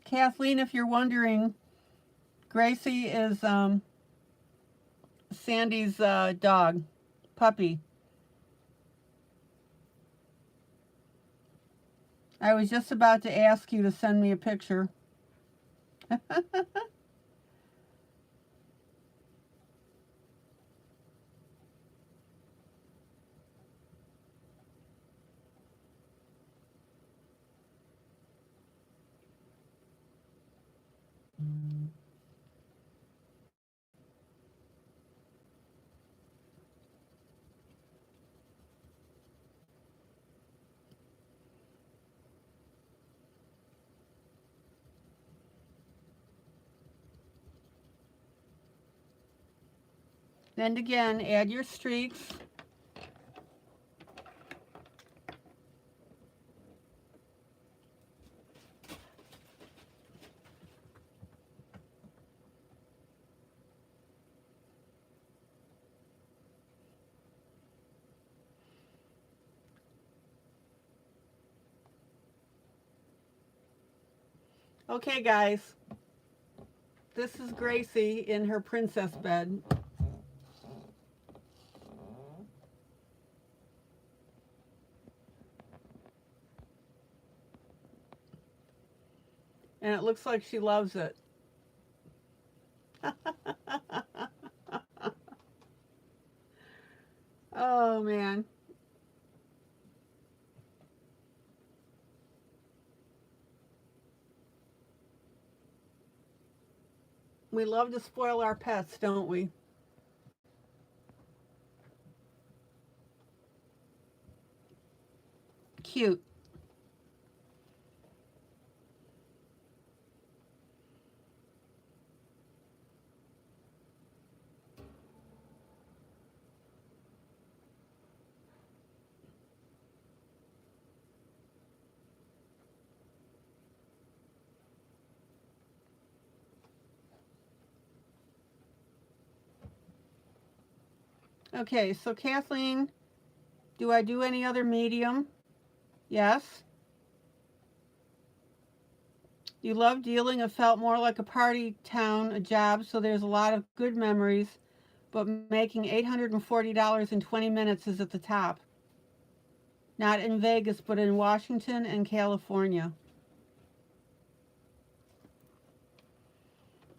Kathleen, if you're wondering, Gracie is Sandy's dog, puppy. I was just about to ask you to send me a picture. And again, add your streaks. Okay, guys, this is Gracie in her princess bed. And it looks like she loves it. Oh, man. We love to spoil our pets, don't we? Cute. Okay, so Kathleen, do I do any other medium? Yes. You love dealing. It felt more like a party town, a job, so there's a lot of good memories, but making $840 in 20 minutes is at the top. Not in Vegas, but in Washington and California.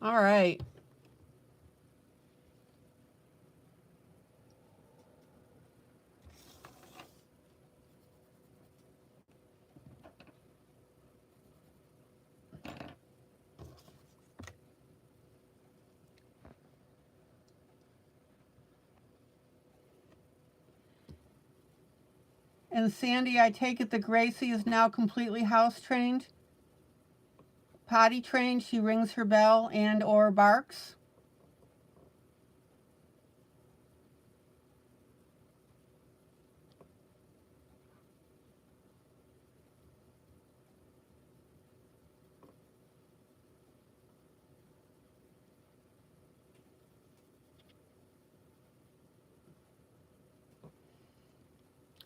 All right. And Sandy, I take it that Gracie is now completely house trained, potty trained. She rings her bell and or barks.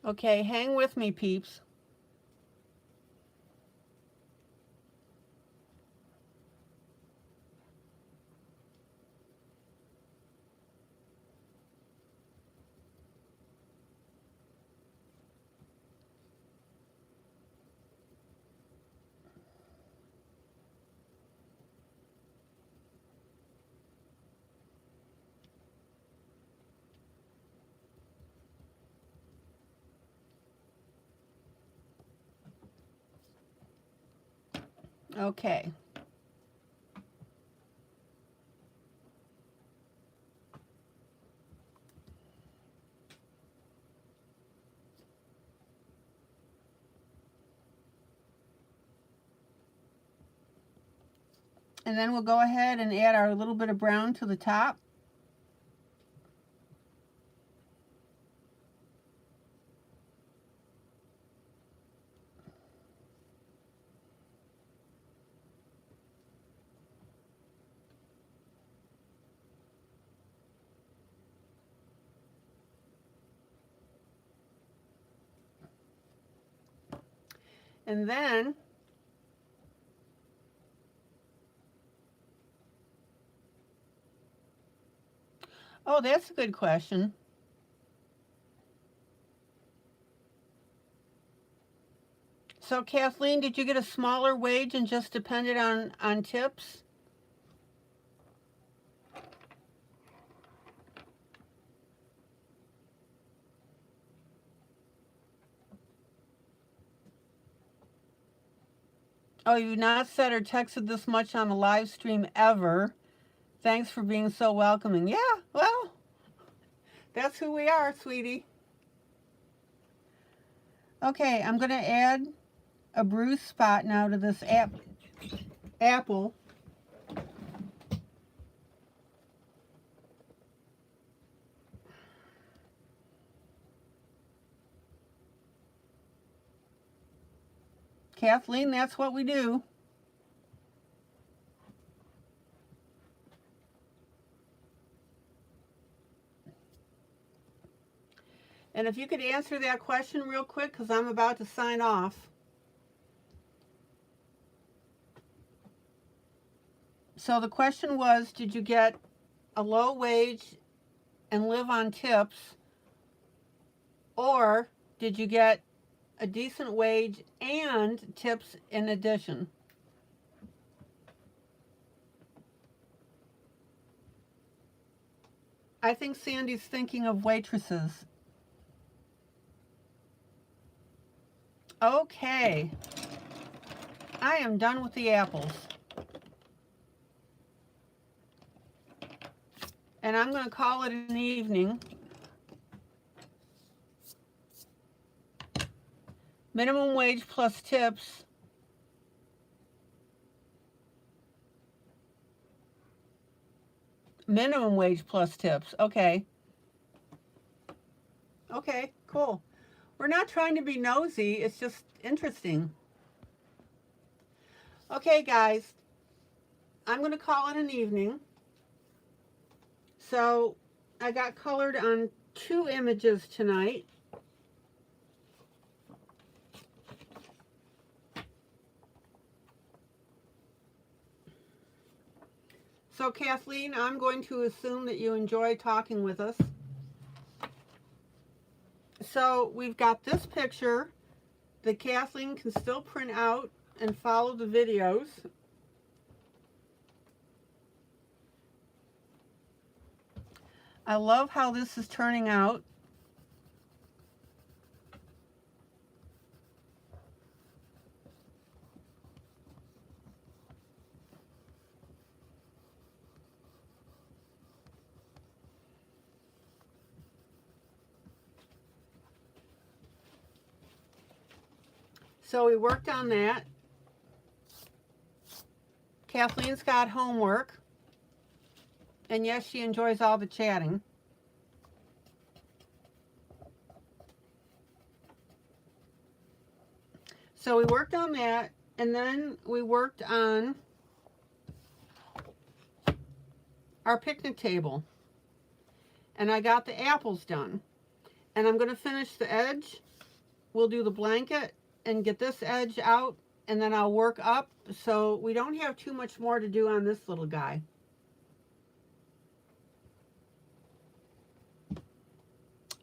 Okay, hang with me, peeps. Okay. And then we'll go ahead and add our little bit of brown to the top. And then oh, that's a good question. So Kathleen, did you get a smaller wage and just depended on tips? Oh, you've not said or texted this much on a live stream ever. Thanks for being so welcoming. Yeah, well, that's who we are, sweetie. Okay, I'm going to add a bruise spot now to this apple. Kathleen, that's what we do. And if you could answer that question real quick, because I'm about to sign off. So the question was, did you get a low wage and live on tips, or did you get a decent wage and tips in addition? I think Sandy's thinking of waitresses. Okay, I am done with the apples. And I'm going to call it an evening. Minimum wage plus tips. Minimum wage plus tips. Okay. Okay, cool. We're not trying to be nosy. It's just interesting. Okay, guys. I'm going to call it an evening. So I got colored on 2 images tonight. So Kathleen, I'm going to assume that you enjoy talking with us. So we've got this picture that Kathleen can still print out and follow the videos. I love how this is turning out. So we worked on that. Kathleen's got homework. And yes, she enjoys all the chatting. So we worked on that, and then we worked on our picnic table. And I got the apples done. And I'm going to finish the edge. We'll do the blanket and get this edge out, and then I'll work up. So we don't have too much more to do on this little guy.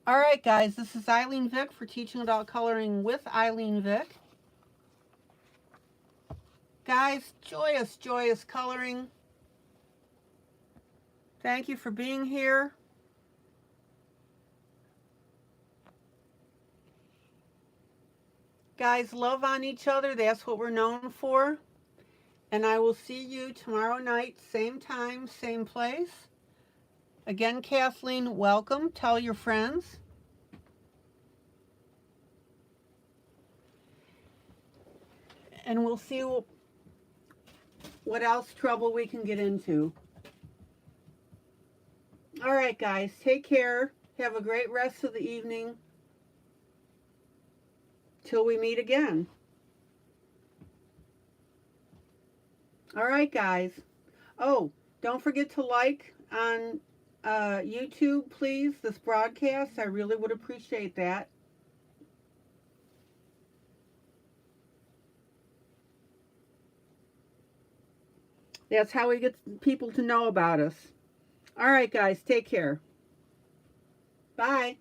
All right, guys, this is ILene Vick for Teaching Adult Coloring with ILene Vick. Guys, joyous, joyous coloring. Thank you for being here. Guys, love on each other. That's what we're known for. And I will see you tomorrow night, same time, same place. Again, Kathleen, welcome. Tell your friends. And we'll see what else trouble we can get into. All right, guys, take care. Have a great rest of the evening. Till we meet again. All right, guys. Oh, don't forget to like on YouTube, please, this broadcast. I really would appreciate that. That's how we get people to know about us. All right, guys, take care. Bye.